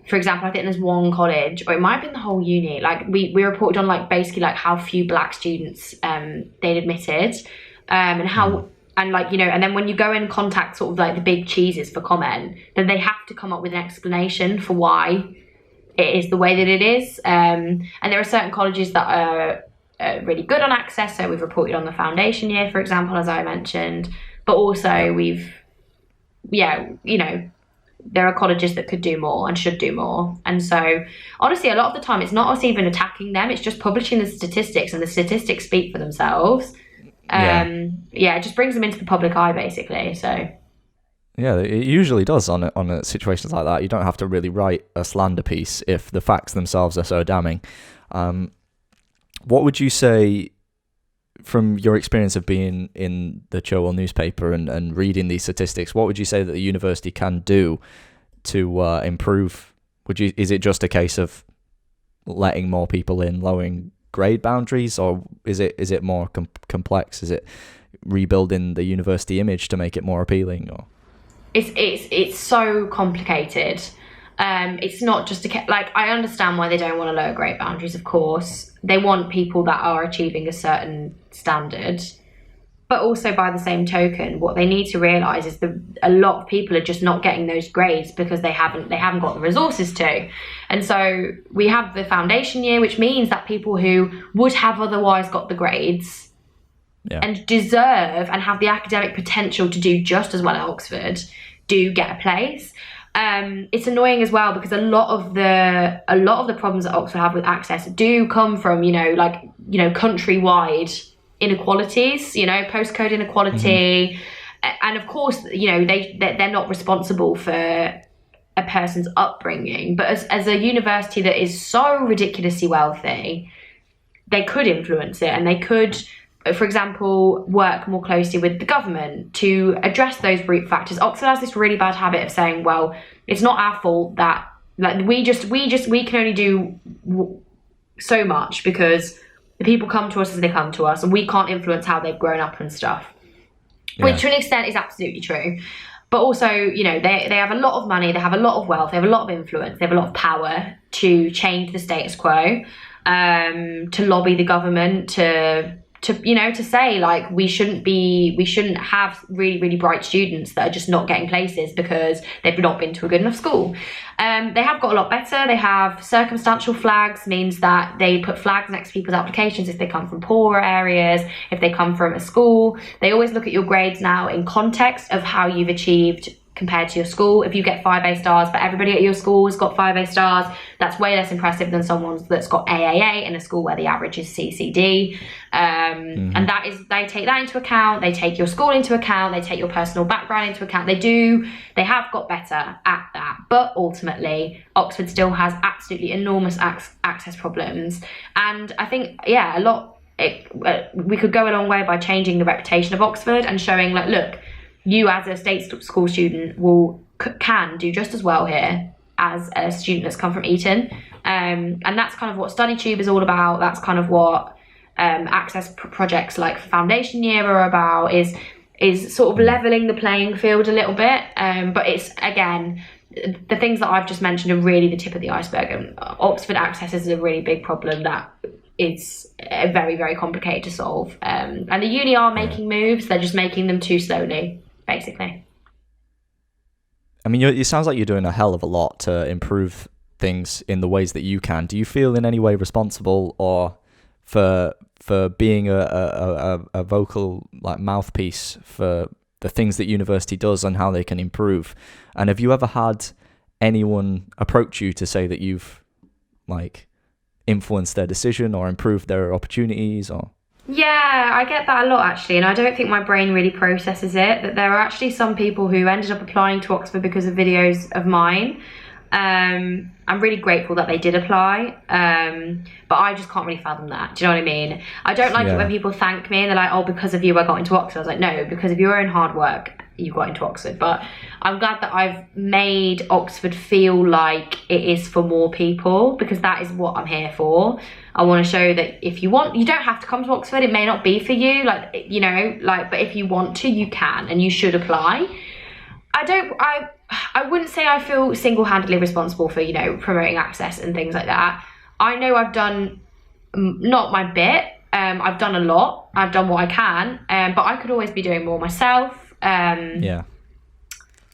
B: for example, I think there's one college, or it might have been the whole uni. Like we reported on like basically like how few black students they'd admitted, and how. And like, and then when you go and contact sort of like the big cheeses for comment, then they have to come up with an explanation for why it is the way that it is. And there are certain colleges that are really good on access. So we've reported on the foundation year, for example, as I mentioned. But also we've there are colleges that could do more and should do more. And so honestly, a lot of the time it's not us even attacking them, it's just publishing the statistics, and the statistics speak for themselves. It just brings them into the public eye, basically. So
A: yeah, it usually does on situations like that. You don't have to really write a slander piece if the facts themselves are so damning. What would you say, from your experience of being in the Cherwell newspaper and reading these statistics, what would you say that the university can do to improve? Is it just a case of letting more people in, lowering grade boundaries, or is it more complex? Is it rebuilding the university image to make it more appealing? Or
B: it's so complicated. It's not just I understand why they don't want to lower grade boundaries. Of course, they want people that are achieving a certain standard, but also by the same token, what they need to realize is that a lot of people are just not getting those grades because they haven't got the resources to. And so we have the foundation year, which means that people who would have otherwise got the grades and deserve and have the academic potential to do just as well at Oxford do get a place. It's annoying as well because a lot of the problems that Oxford have with access do come from countrywide inequalities, postcode inequality, and of course they're not responsible for a person's upbringing, but as a university that is so ridiculously wealthy, they could influence it, and they could, for example, work more closely with the government to address those root factors. Oxford has this really bad habit of saying, well, it's not our fault that we can only do so much because the people come to us as they come to us, and we can't influence how they've grown up and stuff, which to an extent is absolutely true. But also, they have a lot of money, they have a lot of wealth, they have a lot of influence, they have a lot of power to change the status quo, to lobby the government, to say we shouldn't have really, really bright students that are just not getting places because they've not been to a good enough school. They have got a lot better. They have circumstantial flags, means that they put flags next to people's applications if they come from poorer areas, if they come from a school. They always look at your grades now in context of how you've achieved compared to your school. If you get 5 A stars, but everybody at your school has got 5 A stars, that's way less impressive than someone that's got AAA in a school where the average is CCD. And they take that into account. They take your school into account. They take your personal background into account. They have got better at that. But ultimately, Oxford still has absolutely enormous access problems. And I think, we could go a long way by changing the reputation of Oxford and showing, look, you as a state school student can do just as well here as a student that's come from Eton. And that's kind of what StudyTube is all about. That's kind of what access projects like Foundation Year are about, is sort of levelling the playing field a little bit. But it's, again, the things that I've just mentioned are really the tip of the iceberg. And Oxford access is a really big problem that is very, very complicated to solve. And the uni are making moves, they're just making them too slowly, basically.
A: I mean, it sounds like you're doing a hell of a lot to improve things in the ways that you can. Do you feel in any way responsible or for being a vocal mouthpiece for the things that university does and how they can improve? And have you ever had anyone approach you to say that you've influenced their decision or improved their opportunities? Or
B: yeah, I get that a lot actually, and I don't think my brain really processes it, that there are actually some people who ended up applying to Oxford because of videos of mine. I'm really grateful that they did apply, but I just can't really fathom that. Do you know what I mean? I don't like it when people thank me and they're like, oh, because of you I got into Oxford. I was like, no, because of your own hard work you got into Oxford. But I'm glad that I've made Oxford feel like it is for more people, because that is what I'm here for. I want to show that if you want, you don't have to come to Oxford. It may not be for you, but if you want to, you can, and you should apply. I wouldn't say I feel single-handedly responsible for, promoting access and things like that. I know I've done not my bit. I've done a lot. I've done what I can, but I could always be doing more myself. There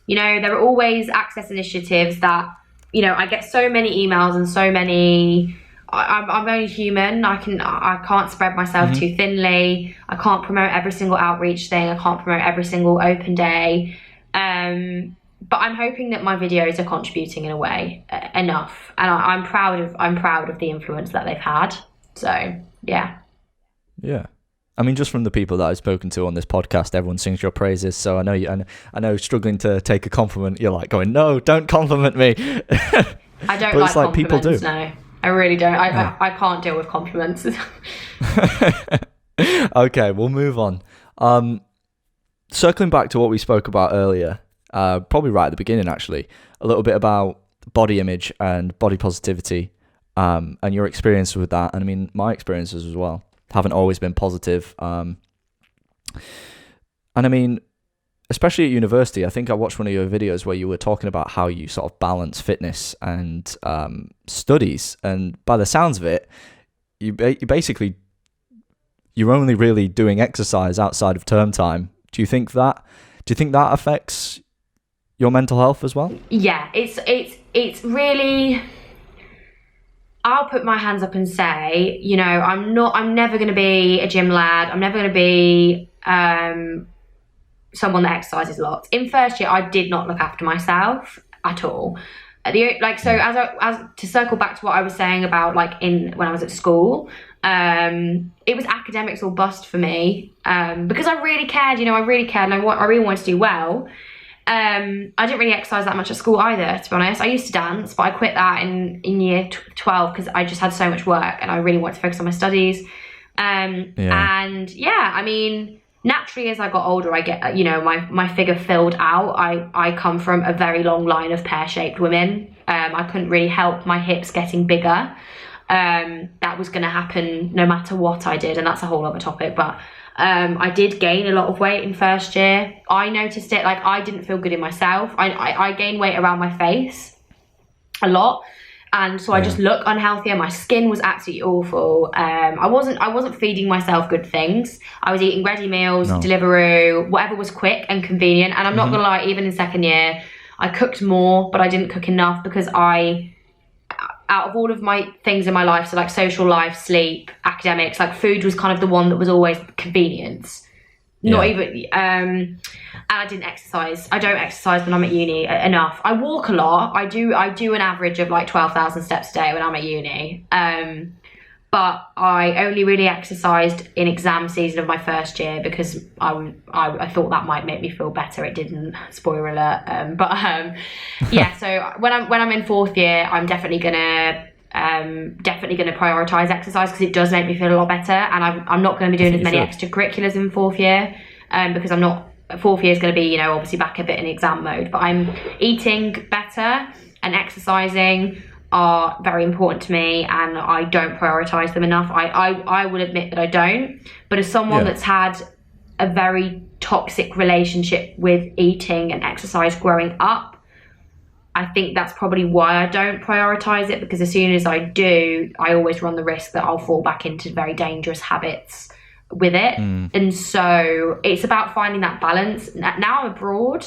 B: are always access initiatives that, I get so many emails and so many. I'm only human. I can't spread myself too thinly. I can't promote every single outreach thing. I can't promote every single open day. but I'm hoping that my videos are contributing in a way enough, and I'm proud of the influence that they've had. So yeah.
A: I mean, just from the people that I've spoken to on this podcast, everyone sings your praises. So I know struggling to take a compliment, you're like going, no, don't compliment me.
B: I don't like compliments. People do. No, I really don't. I can't deal with compliments.
A: Okay, we'll move on. Circling back to what we spoke about earlier, probably right at the beginning, actually, a little bit about body image and body positivity, and your experience with that. And I mean, my experiences as well haven't always been positive. And I mean, especially at university, I think I watched one of your videos where you were talking about how you sort of balance fitness and studies. And by the sounds of it, you basically, you're only really doing exercise outside of term time. Do you think that affects your mental health as well?
B: Yeah, it's really, I'll put my hands up and say, you know, I'm never going to be a gym lad. I'm never going to be someone that exercises lots. In first year, I did not look after myself at all. As to circle back to what I was saying about when I was at school, it was academics or bust for me, because I really cared, and I really wanted to do well. I didn't really exercise that much at school either, to be honest. I used to dance, but I quit that in year 12 because I just had so much work and I really wanted to focus on my studies. And yeah, I mean, naturally as I got older, I get, my figure filled out. I come from a very long line of pear-shaped women. I couldn't really help my hips getting bigger. That was going to happen no matter what I did, and that's a whole other topic, but I did gain a lot of weight in first year. I noticed it, I didn't feel good in myself. I gained weight around my face a lot, and so I just look unhealthier. My skin was absolutely awful. I wasn't feeding myself good things. I was eating ready meals, Deliveroo, whatever was quick and convenient. And I'm not gonna lie, even in second year, I cooked more, but I didn't cook enough because out of all of my things in my life, so social life, sleep, academics, food was kind of the one that was always convenience. Not even, and I didn't exercise. I don't exercise when I'm at uni enough. I walk a lot. I do an average of 12,000 steps a day when I'm at uni. But I only really exercised in exam season of my first year because I thought that might make me feel better. It didn't, spoiler alert. Yeah. So when I'm in fourth year, I'm definitely gonna prioritize exercise because it does make me feel a lot better. And I'm not going to be doing as many extracurriculars in fourth year, because fourth year is going to be obviously back a bit in exam mode. But I'm eating better and exercising are very important to me, and I don't prioritize them enough. I will admit that I don't, but as someone that's had a very toxic relationship with eating and exercise growing up, I think that's probably why I don't prioritize it, because as soon as I do, I always run the risk that I'll fall back into very dangerous habits with it. And so it's about finding that balance. Now I'm abroad,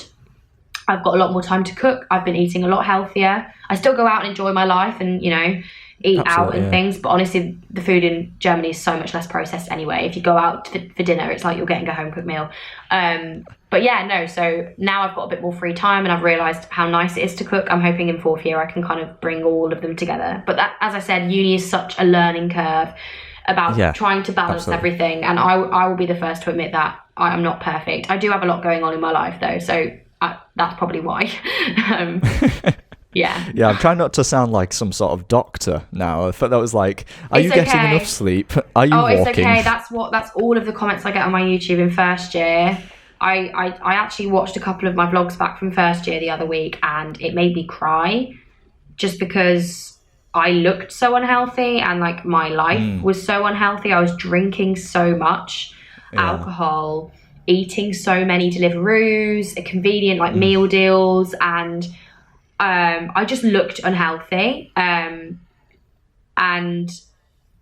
B: I've got a lot more time to cook. I've been eating a lot healthier. I still go out and enjoy my life and, eat out and things. But honestly, the food in Germany is so much less processed anyway. If you go out for dinner, it's like you're getting a home-cooked meal. But yeah, no. So now I've got a bit more free time and I've realised how nice it is to cook. I'm hoping in fourth year I can kind of bring all of them together. But that, as I said, uni is such a learning curve about trying to balance everything. And I will be the first to admit that I am not perfect. I do have a lot going on in my life though. So that's probably why. Yeah,
A: I'm trying not to sound like some sort of doctor now. I thought that was like, are you getting enough sleep? Are you walking?
B: It's okay. That's all of the comments I get on my YouTube in first year. I actually watched a couple of my vlogs back from first year the other week, and it made me cry just because I looked so unhealthy and my life was so unhealthy. I was drinking so much alcohol, eating so many Deliveroos, convenient meal deals, and I just looked unhealthy. And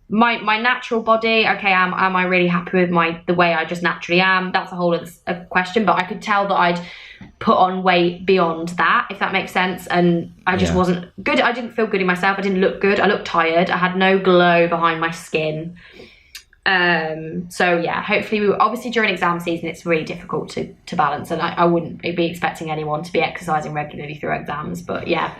B: my natural body, okay, am I really happy with the way I just naturally am? That's a whole other question, but I could tell that I'd put on weight beyond that, if that makes sense. And I just wasn't good. I didn't feel good in myself. I didn't look good. I looked tired. I had no glow behind my skin. So yeah, hopefully obviously during exam season it's really difficult to balance, and I wouldn't be expecting anyone to be exercising regularly through exams, but yeah.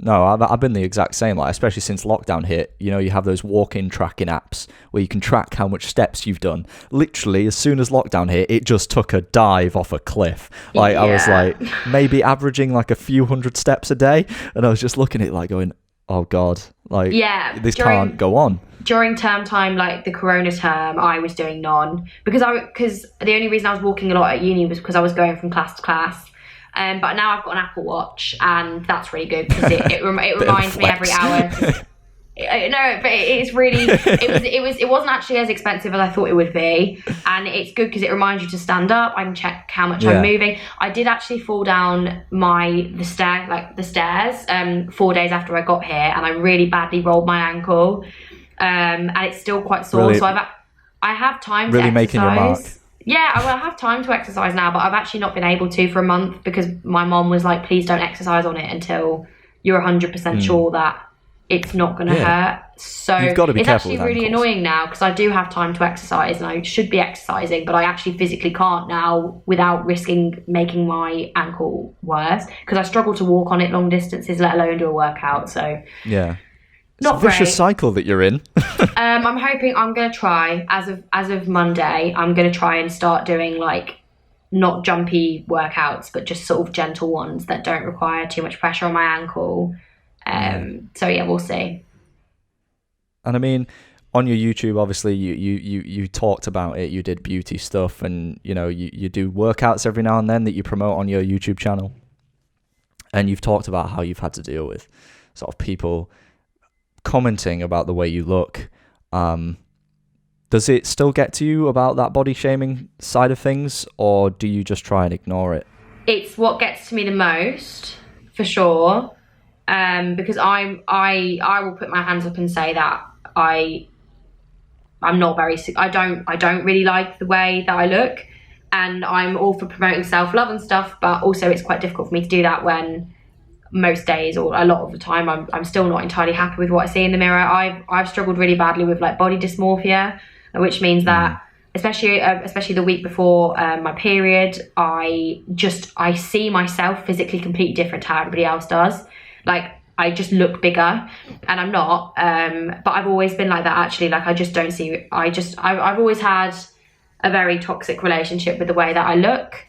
A: No, I've been the exact same, like, especially since lockdown hit. You know, you have those walk-in tracking apps where you can track how much steps you've done. Literally, as soon as lockdown hit, it just took a dive off a cliff. Like, I was like, maybe averaging like a few hundred steps a day, and I was just looking at it like going, oh God, like, this can't go on.
B: During term time, like the corona term, I was doing none, because the only reason I was walking a lot at uni was because I was going from class to class. But now I've got an Apple Watch, and that's really good because it reminds me every hour. No, but it's really it wasn't actually as expensive as I thought it would be, and it's good because it reminds you to stand up. I can check how much I'm moving. I did actually fall down the stairs 4 days after I got here, and I really badly rolled my ankle, and it's still quite sore. Really, so I have time to exercise.
A: Making your mark.
B: Yeah, I have time to exercise now, but I've actually not been able to for a month because my mom was like, please don't exercise on it until you're 100% sure that it's not going to hurt. So
A: you've got to be
B: it's
A: careful
B: actually really annoying now because I do have time to exercise and I should be exercising, but I actually physically can't now without risking making my ankle worse because I struggle to walk on it long distances, let alone do a workout. So
A: yeah.
B: Not
A: it's a vicious cycle that you're in.
B: I'm hoping I'm going to try as of Monday. I'm going to try and start doing like not jumpy workouts, but just sort of gentle ones that don't require too much pressure on my ankle. So yeah, we'll see.
A: And I mean, on your YouTube, obviously you talked about it. You did beauty stuff, and you know you do workouts every now and then that you promote on your YouTube channel. And you've talked about how you've had to deal with sort of people commenting about the way you look. Does it still get to you about that body shaming side of things, or do you just try and ignore it?
B: It's what gets to me the most, for sure. Because I will put my hands up and say that I'm not very. I don't really like the way that I look, and I'm all for promoting self-love and stuff. But also, it's quite difficult for me to do that when most days or a lot of the time I'm still not entirely happy with what I see in the mirror. I've struggled really badly with like body dysmorphia, which means that especially the week before my period, I see myself physically completely different to how everybody else does. Like I just look bigger, and I'm not. But I've always been like that actually. Like I just don't see. I've always had a very toxic relationship with the way that I look.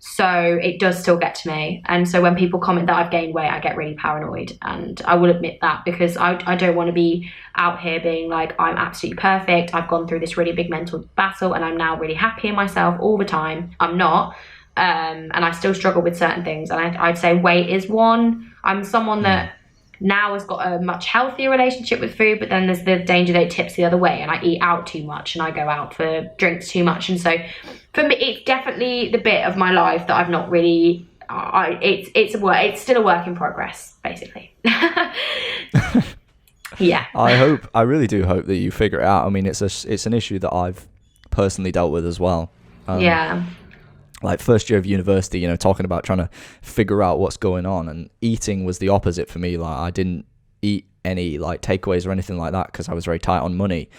B: So it does still get to me. And so when people comment that I've gained weight, I get really paranoid. And I will admit that because I don't want to be out here being like, I'm absolutely perfect. I've gone through this really big mental battle and I'm now really happy in myself all the time. I'm not. And I still struggle with certain things. And I'd say weight is one. I'm someone that now has got a much healthier relationship with food, but then there's the danger that it tips the other way and I eat out too much and I go out for drinks too much. And so for me, it's definitely the bit of my life that I've not really, it's still a work in progress, basically. Yeah.
A: I really do hope that you figure it out. I mean, it's an issue that I've personally dealt with as well.
B: Yeah.
A: Like first year of university, you know, talking about trying to figure out what's going on, and eating was the opposite for me. Like I didn't eat any like takeaways or anything like that because I was very tight on money,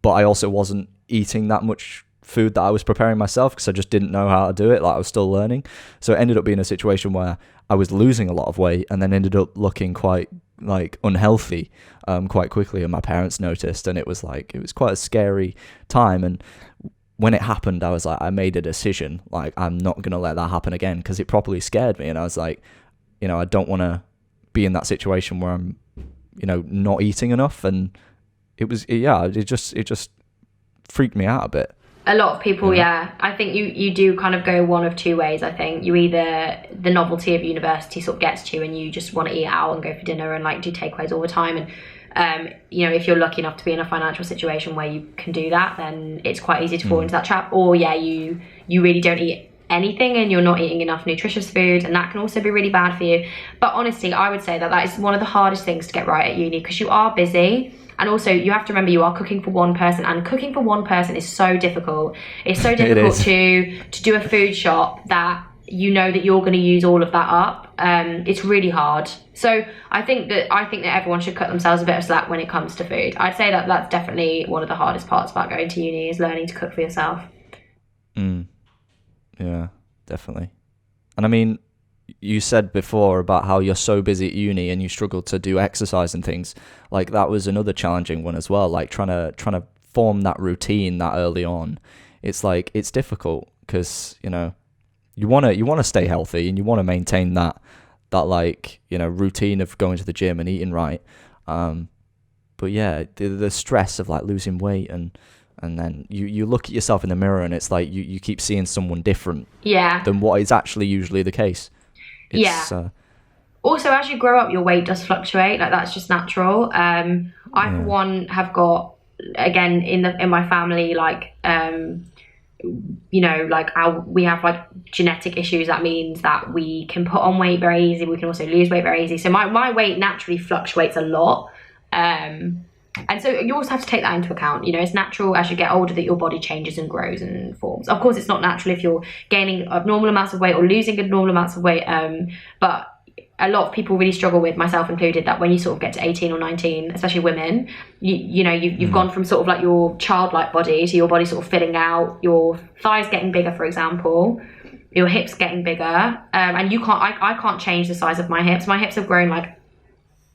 A: but I also wasn't eating that much food that I was preparing myself because I just didn't know how to do it. Like I was still learning. So it ended up being a situation where I was losing a lot of weight and then ended up looking quite like unhealthy quite quickly, and my parents noticed, and it was quite a scary time. And when it happened, I was like, I made a decision, like, I'm not going to let that happen again because it properly scared me. And I was like, you know, I don't want to be in that situation where I'm, you know, not eating enough. And it just freaked me out a bit.
B: A lot of people, yeah. I think you do kind of go one of two ways, I think. You either, the novelty of university sort of gets to you and you just want to eat out and go for dinner and like do takeaways all the time. And you know, if you're lucky enough to be in a financial situation where you can do that, then it's quite easy to fall into that trap. Or yeah, you really don't eat anything and you're not eating enough nutritious food, and that can also be really bad for you. But honestly, I would say that is one of the hardest things to get right at uni because you are busy. And also you have to remember you are cooking for one person, and cooking for one person is so difficult. It's so difficult to do a food shop that you know that you're going to use all of that up. It's really hard. So I think that everyone should cut themselves a bit of slack when it comes to food. I'd say that that's definitely one of the hardest parts about going to uni, is learning to cook for yourself.
A: Yeah, definitely. And I mean, you said before about how you're so busy at uni and you struggle to do exercise and things. Like, that was another challenging one as well. Like trying to form that routine that early on. It's like, it's difficult because, you know, you want to stay healthy and you want to maintain that like, you know, routine of going to the gym and eating right. But yeah, the stress of like losing weight and then you look at yourself in the mirror and it's like you keep seeing someone different than what is actually usually the case.
B: Also, as you grow up, your weight does fluctuate. Like, that's just natural. I for one have got, again, in my family, like, you know, like we have like genetic issues. That means that we can put on weight very easy. We can also lose weight very easy. So my weight naturally fluctuates a lot. And so you also have to take that into account. You know, it's natural as you get older that your body changes and grows and forms. Of course, it's not natural if you're gaining abnormal amounts of weight or losing abnormal amounts of weight. But a lot of people really struggle with, myself included, that when you sort of get to 18 or 19, especially women, you know, you've gone from sort of like your childlike body to your body sort of filling out, your thighs getting bigger, for example, your hips getting bigger. And I can't change the size of my hips. My hips have grown like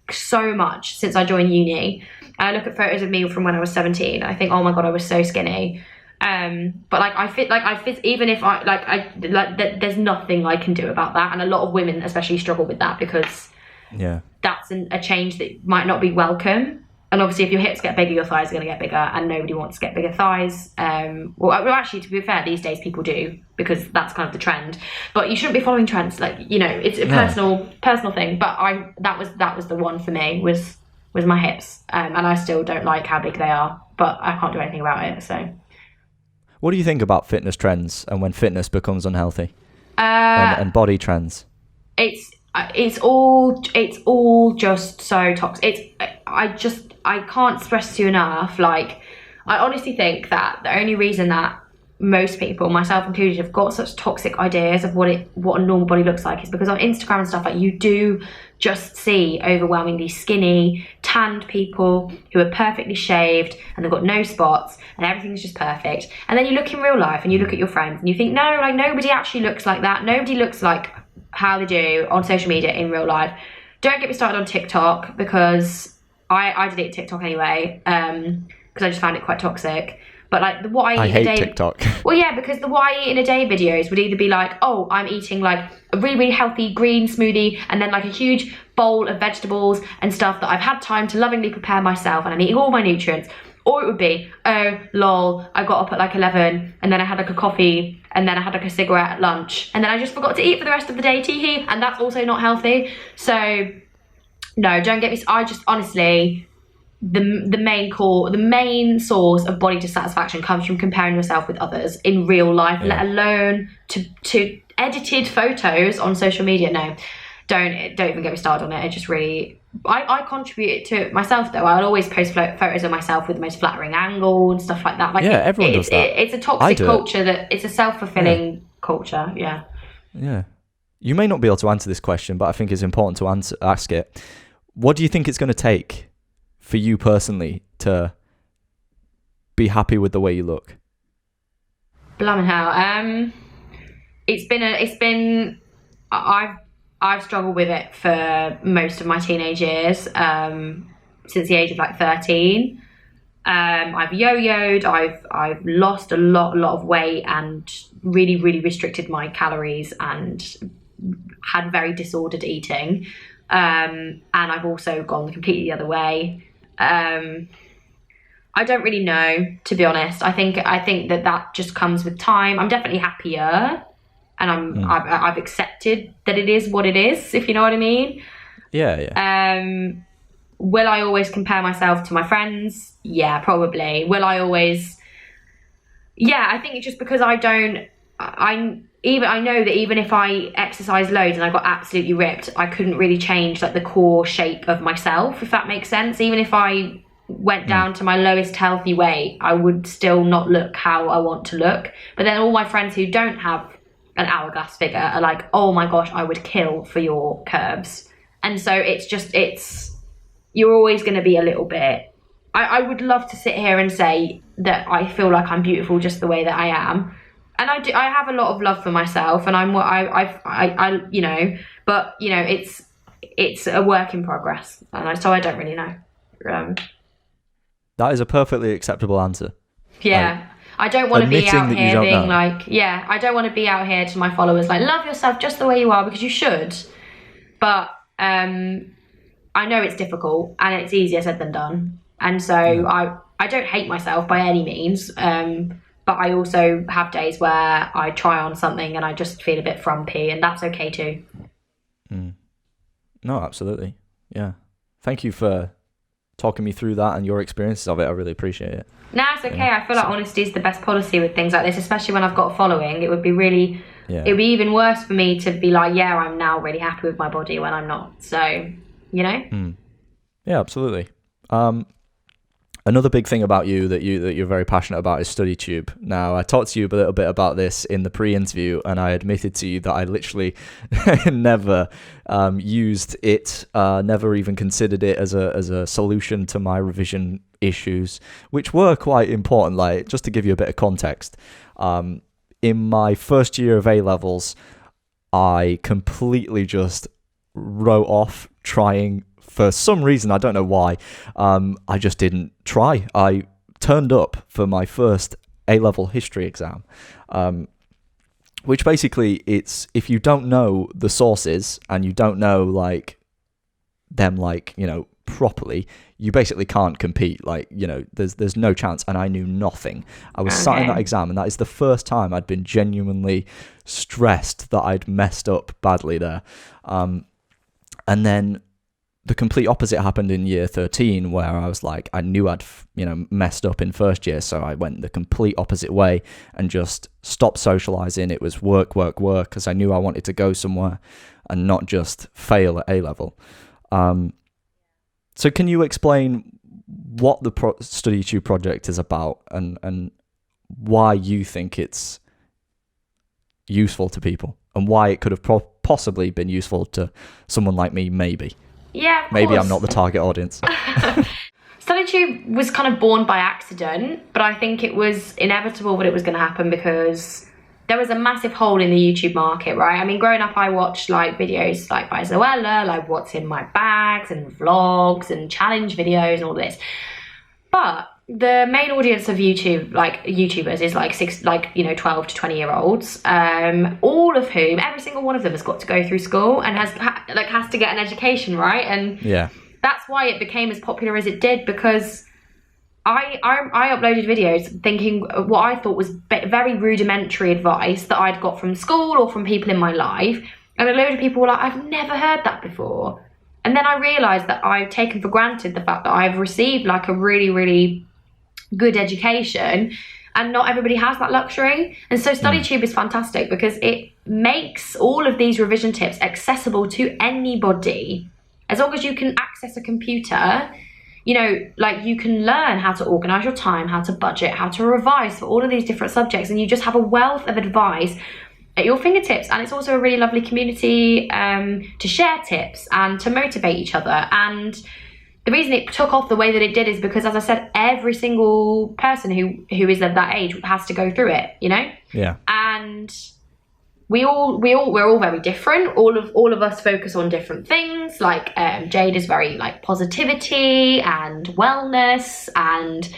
B: so much since I joined uni. I look at photos of me from when I was 17. I think, oh my God, I was so skinny. But like I fit even if there's nothing I can do about that. And a lot of women especially struggle with that, because that's a change that might not be welcome. And obviously if your hips get bigger, your thighs are going to get bigger, and nobody wants to get bigger thighs. Well, actually, to be fair, these days people do, because that's kind of the trend. But you shouldn't be following trends. Like, you know, it's a personal thing. But that was the one for me, was my hips. And I still don't like how big they are, but I can't do anything about it. So
A: what do you think about fitness trends and when fitness becomes unhealthy, and body trends? It's all just so toxic. I can't stress to you enough. Like, I honestly think that the only reason that most people, myself included, have got such toxic ideas of what a normal body looks like is because on Instagram and stuff, like, you do just see overwhelmingly skinny, tanned people who are perfectly shaved and they've got no spots and everything's just perfect. And then you look in real life and you look at your friends and you think, no, like, nobody actually looks like that. Nobody looks like how they do on social media in real life. Don't get me started on TikTok, because I delete TikTok anyway, because I just found it quite toxic. But like what I eat hate in a day, TikTok.
B: Well, yeah, because the what I eat in a day videos would either be like, oh, I'm eating like a really, really healthy green smoothie and then like a huge bowl of vegetables and stuff that I've had time to lovingly prepare myself and I'm eating all my nutrients. Or it would be, oh, lol, I got up at like 11 and then I had like a coffee and then I had like a cigarette at lunch and then I just forgot to eat for the rest of the day, teehee, and that's also not healthy. So no, don't get me, I just honestly, the main source of body dissatisfaction comes from comparing yourself with others in real life, let alone to edited photos on social media. No, don't even get me started on it. It just really, I contribute to it myself though. I'll always post photos of myself with the most flattering angle and stuff like that. Like,
A: yeah, everyone does that.
B: It's a toxic culture that it's a self-fulfilling culture. Yeah. You may not be able to answer this question, but I think it's important to ask it. What do you think it's going to take for you personally to be happy with the way you look? Blimey hell. I've struggled with it for most of my teenage years, since the age of like 13. I've yo-yoed, I've lost a lot of weight and really, really restricted my calories and had very disordered eating. And I've also gone completely the other way. I don't really know, to be honest. I think that just comes with time. I'm definitely happier, and I've accepted that it is what it is, if you know what I mean. Yeah. Will I always compare myself to my friends? Yeah, probably. Will I always? Yeah, I think it's just because I know that even if I exercised loads and I got absolutely ripped, I couldn't really change like the core shape of myself, if that makes sense. Even if I went down to my lowest healthy weight, I would still not look how I want to look. But then all my friends who don't have an hourglass figure are like, oh my gosh, I would kill for your curves. And so you're always going to be a little bit, I would love to sit here and say that I feel like I'm beautiful just the way that I am. And I have a lot of love for myself, and you know, but you know, it's a work in progress. And so I don't really know.
A: That is a perfectly acceptable answer.
B: Yeah. Like, I don't want to be out here being like, I don't want to be out here to my followers like, love yourself just the way you are, because you should. But I know it's difficult and it's easier said than done. And so I don't hate myself by any means. But I also have days where I try on something and I just feel a bit frumpy, and that's okay too.
A: No, absolutely. Yeah. Thank you for talking me through that and your experiences of it. I really appreciate it.
B: No, it's okay. Yeah. I feel like honesty is the best policy with things like this, especially when I've got a following. It would be really, it would be even worse for me to be like, yeah, I'm now really happy with my body when I'm not. So, you know?
A: Yeah, absolutely. Another big thing about you that you're very passionate about is StudyTube. Now, I talked to you a little bit about this in the pre-interview, and I admitted to you that I literally never used it, never even considered it as a solution to my revision issues, which were quite important. Like, just to give you a bit of context, in my first year of A-levels, I completely just wrote off trying. For some reason, I don't know why, I just didn't try. I turned up for my first A-level history exam, which basically it's, if you don't know the sources and you don't know like them, like, you know, properly, you basically can't compete. Like, you know, there's no chance. And I knew nothing. I was sat in that exam, and that is the first time I'd been genuinely stressed that I'd messed up badly there. And then the complete opposite happened in year 13, where I was like, I knew I'd, you know, messed up in first year. So I went the complete opposite way and just stopped socializing. It was work, because I knew I wanted to go somewhere and not just fail at A-level. So can you explain what the StudyTube project is about, and why you think it's useful to people, and why it could have possibly been useful to someone like me, maybe?
B: Yeah, of
A: maybe
B: course.
A: I'm not the target audience.
B: StudyTube was kind of born by accident, but I think it was inevitable that it was going to happen because there was a massive hole in the YouTube market, right? I mean, growing up, I watched like videos like by Zoella, like what's in my bags and vlogs and challenge videos and all this. But the main audience of YouTube, like YouTubers, is like 12 to 20 year olds, all of whom, every single one of them has got to go through school and has to get an education, right? And that's why it became as popular as it did, because I uploaded videos thinking what I thought was very rudimentary advice that I'd got from school or from people in my life, and a load of people were like, I've never heard that before. And then I realised that I've taken for granted the fact that I've received like a really, really good education, and not everybody has that luxury. And so StudyTube is fantastic because it makes all of these revision tips accessible to anybody. As long as you can access a computer, you know, like you can learn how to organise your time, how to budget, how to revise for all of these different subjects, and you just have a wealth of advice at your fingertips. And it's also a really lovely community to share tips and to motivate each other. And the reason it took off the way that it did is because, as I said, every single person who is of that age has to go through it, you know?
A: Yeah.
B: And we're all very different. All of us focus on different things. Like Jade is very like positivity and wellness, and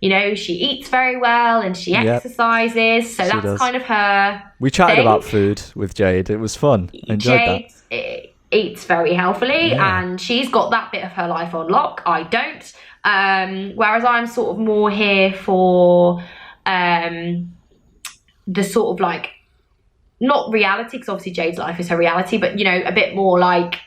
B: you know, she eats very well and she exercises. So that's kind of her.
A: We chatted about food with Jade. It was fun. Enjoyed
B: Jade, that. Eats very healthily, and she's got that bit of her life on lock. I don't. Whereas I'm sort of more here for the sort of like, not reality, because obviously Jade's life is her reality, but you know, a bit more like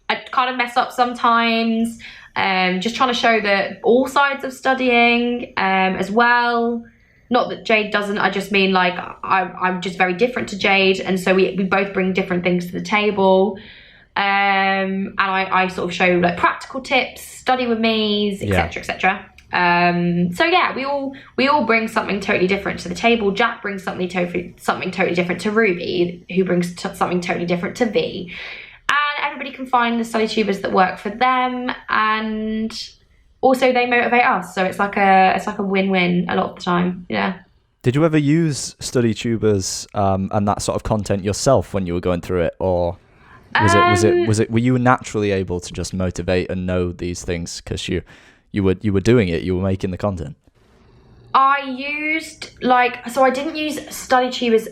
B: I kind of mess up sometimes. Just trying to show that all sides of studying as well. Not that Jade doesn't, I just mean like I'm just very different to Jade, and so we both bring different things to the table. And I sort of show like practical tips, study with me's, etc., etc. So yeah, we all bring something totally different to the table. Jack brings something totally different to Ruby, who brings something totally different to V. And everybody can find the StudyTubers that work for them, and also they motivate us. So it's like a win-win a lot of the time. Yeah.
A: Did you ever use StudyTubers and that sort of content yourself when you were going through it, or were you naturally able to just motivate and know these things because you were doing it, you were making the content?
B: I didn't use StudyTubers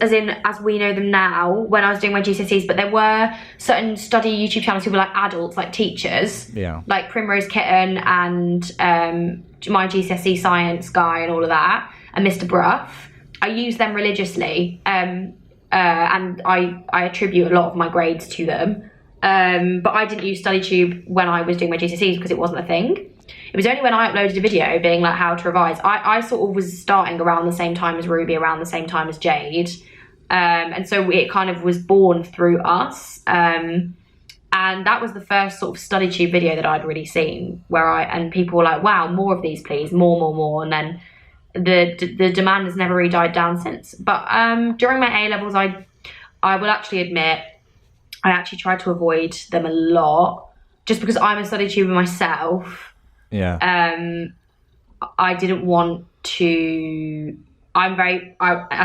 B: as we know them now when I was doing my GCSEs, but there were certain study YouTube channels who were like adults, like teachers, like Primrose Kitten and my GCSE science guy and all of that, and Mr. Bruff. I use them religiously, and I attribute a lot of my grades to them. But I didn't use StudyTube when I was doing my GCSEs because it wasn't a thing. It was only when I uploaded a video being like how to revise. I sort of was starting around the same time as Ruby, around the same time as Jade. And so it kind of was born through us. And that was the first sort of StudyTube video that I'd really seen and people were like, wow, more of these please, more. And then the demand has never really died down since. But during my A-levels, I will actually admit, I actually tried to avoid them a lot just because I'm a StudyTuber myself.
A: Yeah.
B: I didn't want to. As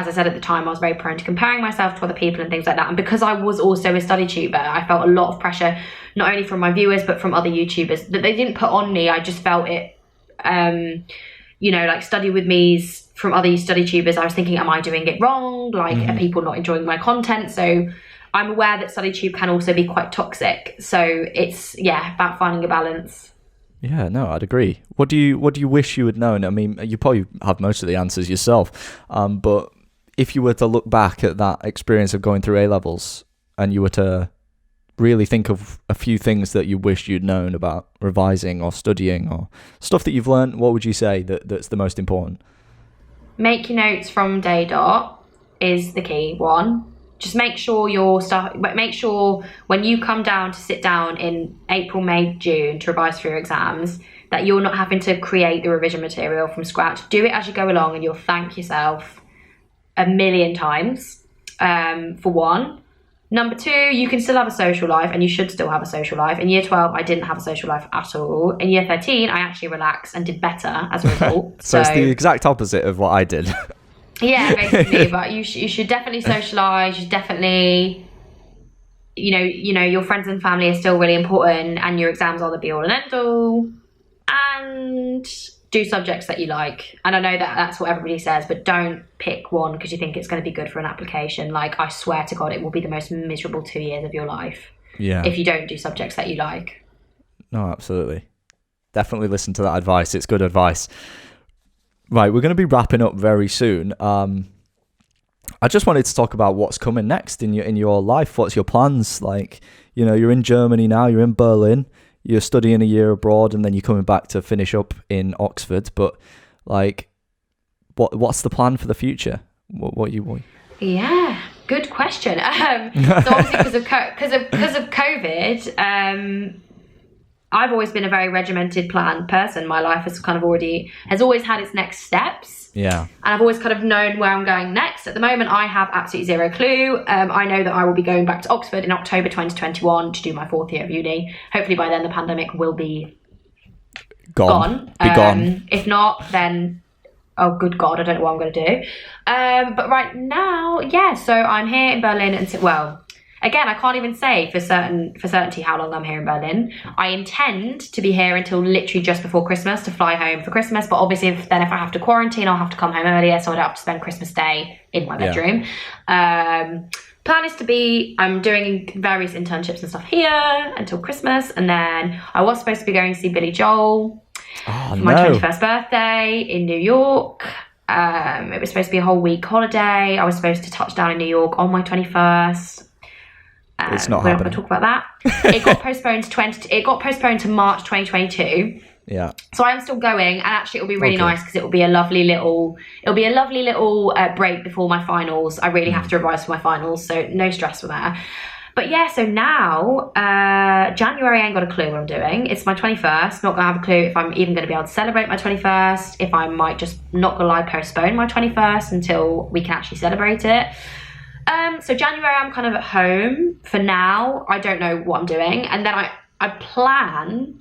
B: I said at the time, I was very prone to comparing myself to other people and things like that. And because I was also a StudyTuber, I felt a lot of pressure, not only from my viewers but from other YouTubers that they didn't put on me. I just felt it. Like study with me's from other StudyTubers. I was thinking, am I doing it wrong? Like, are people not enjoying my content? So I'm aware that StudyTube can also be quite toxic. So it's about finding a balance.
A: Yeah, no, I'd agree. What do you wish you had known? I mean, you probably have most of the answers yourself, but if you were to look back at that experience of going through A-levels and you were to really think of a few things that you wish you'd known about revising or studying or stuff that you've learned, what would you say that's the most important?
B: Make your notes from day dot is the key one. Just make sure when you come down to sit down in April, May, June to revise for your exams, that you're not having to create the revision material from scratch. Do it as you go along and you'll thank yourself a million times, for one. Number two, you can still have a social life, and you should still have a social life. In year 12, I didn't have a social life at all. In year 13, I actually relaxed and did better as a result.
A: So it's the exact opposite of what I did.
B: Yeah, basically, but you should definitely socialise. You should definitely, your friends and family are still really important, and your exams are the be all and end all. And do subjects that you like. And I know that that's what everybody says, but don't pick one because you think it's going to be good for an application. Like, I swear to God, it will be the most miserable 2 years of your life. Yeah. If you don't do subjects that you like.
A: No, absolutely. Definitely listen to that advice. It's good advice. Right, we're going to be wrapping up very soon. I just wanted to talk about what's coming next in your life. What's your plans? Like, you're in Germany now, you're in Berlin, you're studying a year abroad, and then you're coming back to finish up in Oxford. But like, what's the plan for the future? What you?
B: Yeah, good question. So obviously because of COVID, I've always been a very regimented, planned person. My life has always had its next steps.
A: Yeah.
B: And I've always kind of known where I'm going next. At the moment, I have absolutely zero clue. I know that I will be going back to Oxford in October 2021 to do my 4th year of uni. Hopefully by then the pandemic will be gone.
A: Gone.
B: If not, then, oh, good God, I don't know what I'm going to do. But right now, so I'm here in Berlin again, I can't even say for certainty how long I'm here in Berlin. I intend to be here until literally just before Christmas, to fly home for Christmas. But obviously, if I have to quarantine, I'll have to come home earlier, so I don't have to spend Christmas Day in my bedroom. Plan is I'm doing various internships and stuff here until Christmas, and then I was supposed to be going to see Billy Joel for my 21st birthday in New York. It was supposed to be a whole week holiday. I was supposed to touch down in New York on my 21st.
A: It's not
B: we're
A: happening.
B: not going to talk about that. It got postponed to March 2022.
A: Yeah.
B: So I am still going, and actually it'll be really nice because it will be a lovely little break before my finals. I really have to revise for my finals, so no stress for that. But yeah, so now, January, I ain't got a clue what I'm doing. It's my 21st. Not going to have a clue if I'm even going to be able to celebrate my 21st. If I might just, not going to lie, postpone my 21st until we can actually celebrate it. So January, I'm kind of at home for now. I don't know what I'm doing. And then I plan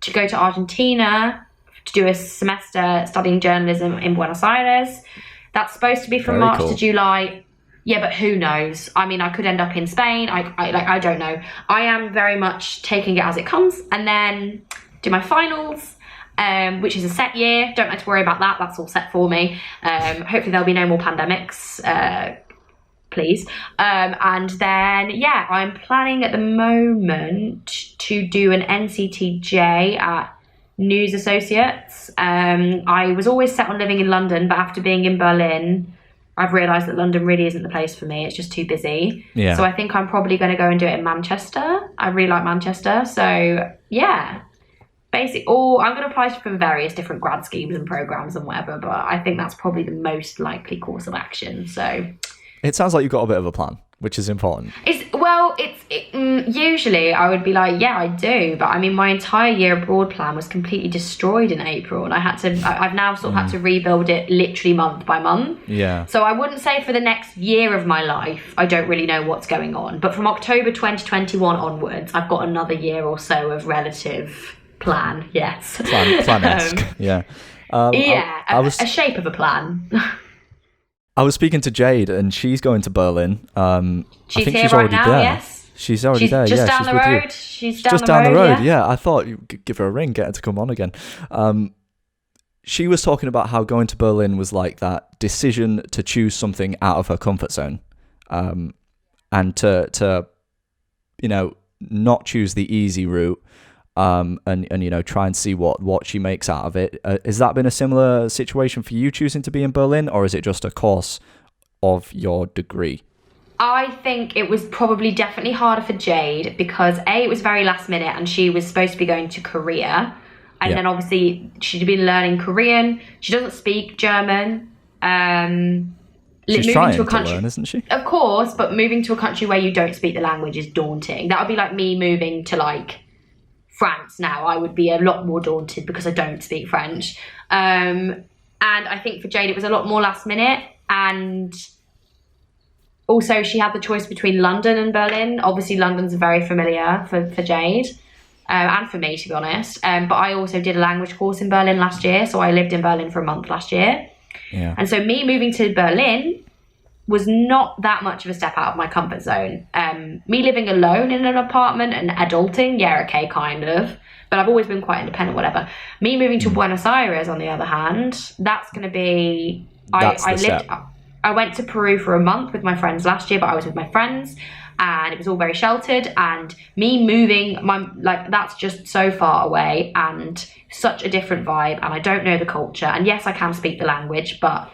B: to go to Argentina to do a semester studying journalism in Buenos Aires. That's supposed to be from March to July. Yeah, but who knows? I mean, I could end up in Spain. I don't know. I am very much taking it as it comes, and then do my finals, which is a set year. Don't have to worry about that. That's all set for me. Hopefully there'll be no more pandemics, please. And then, yeah, I'm planning at the moment to do an NCTJ at News Associates. I was always set on living in London, but after being in Berlin, I've realised that London really isn't the place for me. It's just too busy. Yeah. So I think I'm probably going to go and do it in Manchester. I really like Manchester. So yeah, basically, I'm going to apply for various different grad schemes and programmes and whatever, but I think that's probably the most likely course of action. So
A: it sounds like you've got a bit of a plan, which is important.
B: Usually I would be like, yeah, I do. But I mean, my entire year abroad plan was completely destroyed in April. And I've now sort of had to rebuild it literally month by month.
A: Yeah.
B: So I wouldn't say for the next year of my life, I don't really know what's going on. But from October 2021 onwards, I've got another year or so of relative plan. Yes.
A: Plan-esque. Yeah.
B: A shape of a plan.
A: I was speaking to Jade, and she's going to Berlin. I think she's
B: already
A: there.
B: Yes.
A: She's already there.
B: Just down the road. She's just down the road.
A: Yeah. I thought you'd give her a ring, get her to come on again. She was talking about how going to Berlin was like that decision to choose something out of her comfort zone, and to not choose the easy route. And try and see what she makes out of it. Has that been a similar situation for you choosing to be in Berlin, or is it just a course of your degree?
B: I think it was probably definitely harder for Jade because it was very last minute, and she was supposed to be going to Korea, and then obviously she'd been learning Korean. She doesn't speak German.
A: She's trying to learn, isn't she?
B: Of course, but moving to a country where you don't speak the language is daunting. That would be like me moving to France now. I would be a lot more daunted because I don't speak French. And I think for Jade it was a lot more last minute, and also she had the choice between London and Berlin. Obviously London's very familiar for Jade, and for me, to be honest. But I also did a language course in Berlin last year, so I lived in Berlin for a month last year.
A: Yeah.
B: And so me moving to Berlin was not that much of a step out of my comfort zone. Me living alone in an apartment and adulting, yeah, okay, kind of. But I've always been quite independent, whatever. Me moving to Buenos Aires, on the other hand, that's going to be... I went to Peru for a month with my friends last year, but I was with my friends, and it was all very sheltered. And me moving, that's just so far away and such a different vibe, and I don't know the culture. And yes, I can speak the language, but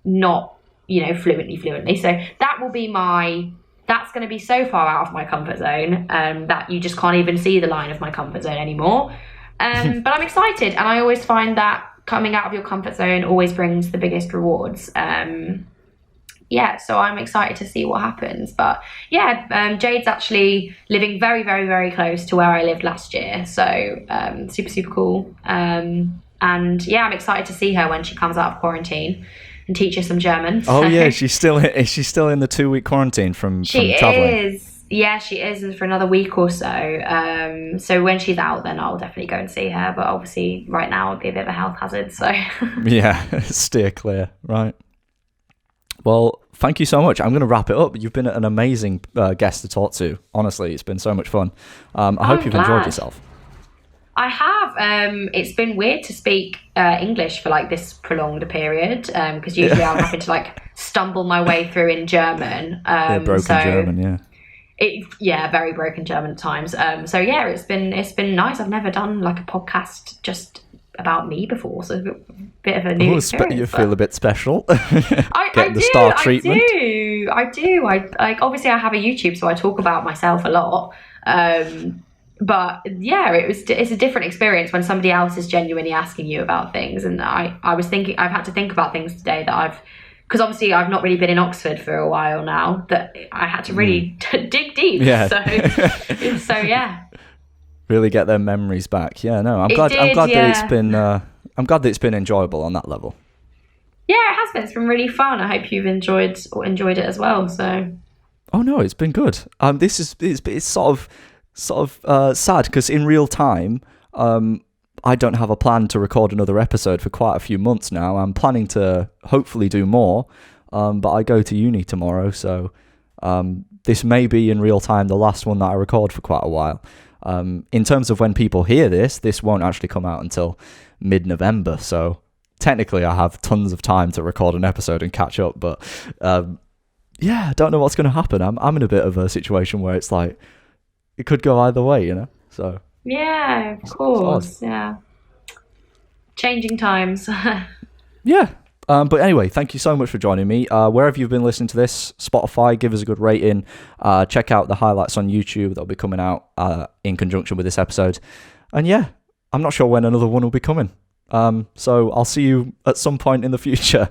B: not... fluently. So that will be that's going to be so far out of my comfort zone that you just can't even see the line of my comfort zone anymore. But I'm excited, and I always find that coming out of your comfort zone always brings the biggest rewards. So I'm excited to see what happens. But yeah, Jade's actually living very, very, very close to where I lived last year. So super, super cool. And yeah, I'm excited to see her when she comes out of quarantine and teach her some German.
A: Oh yeah, is she still in the 2-week quarantine from traveling?
B: She is. Yeah, she is for another week or so. So when she's out, then I'll definitely go and see her. But obviously, right now, it'd be a bit of a health hazard. So
A: yeah, steer clear. Right. Well, thank you so much. I'm going to wrap it up. You've been an amazing guest to talk to. Honestly, it's been so much fun. I hope you've enjoyed yourself.
B: I have. It's been weird to speak English for this prolonged period because usually I'm having to stumble my way through in German.
A: German, yeah.
B: Very broken German at times. So yeah, it's been nice. I've never done a podcast just about me before, so a bit of a new experience.
A: You feel a bit special.
B: I do.
A: Star treatment.
B: I do. Obviously I have a YouTube, so I talk about myself a lot. But yeah, it's a different experience when somebody else is genuinely asking you about things. And I was thinking, I've had to think about things today that I've because obviously I've not really been in Oxford for a while now, that I had to really dig deep. Yeah. So yeah.
A: Really get their memories back. Yeah, no, I'm glad that it's been I'm glad that it's been enjoyable on that level.
B: Yeah, it has been. It's been really fun. I hope you've enjoyed it as well. So.
A: Oh no, it's been good. It's sort of sad because in real time, I don't have a plan to record another episode for quite a few months now. I'm planning to hopefully do more, but I go to uni tomorrow, so this may be in real time the last one that I record for quite a while. In terms of when people hear this won't actually come out until mid-November, so technically I have tons of time to record an episode and catch up, but yeah, I don't know what's going to happen. I'm in a bit of a situation where it's like, it could go either way, you know? So
B: yeah, of course, yeah. Changing times.
A: Yeah. But anyway, thank you so much for joining me. Wherever you've been listening to this, Spotify, give us a good rating. Check out the highlights on YouTube that'll be coming out in conjunction with this episode. And yeah, I'm not sure when another one will be coming. So I'll see you at some point in the future.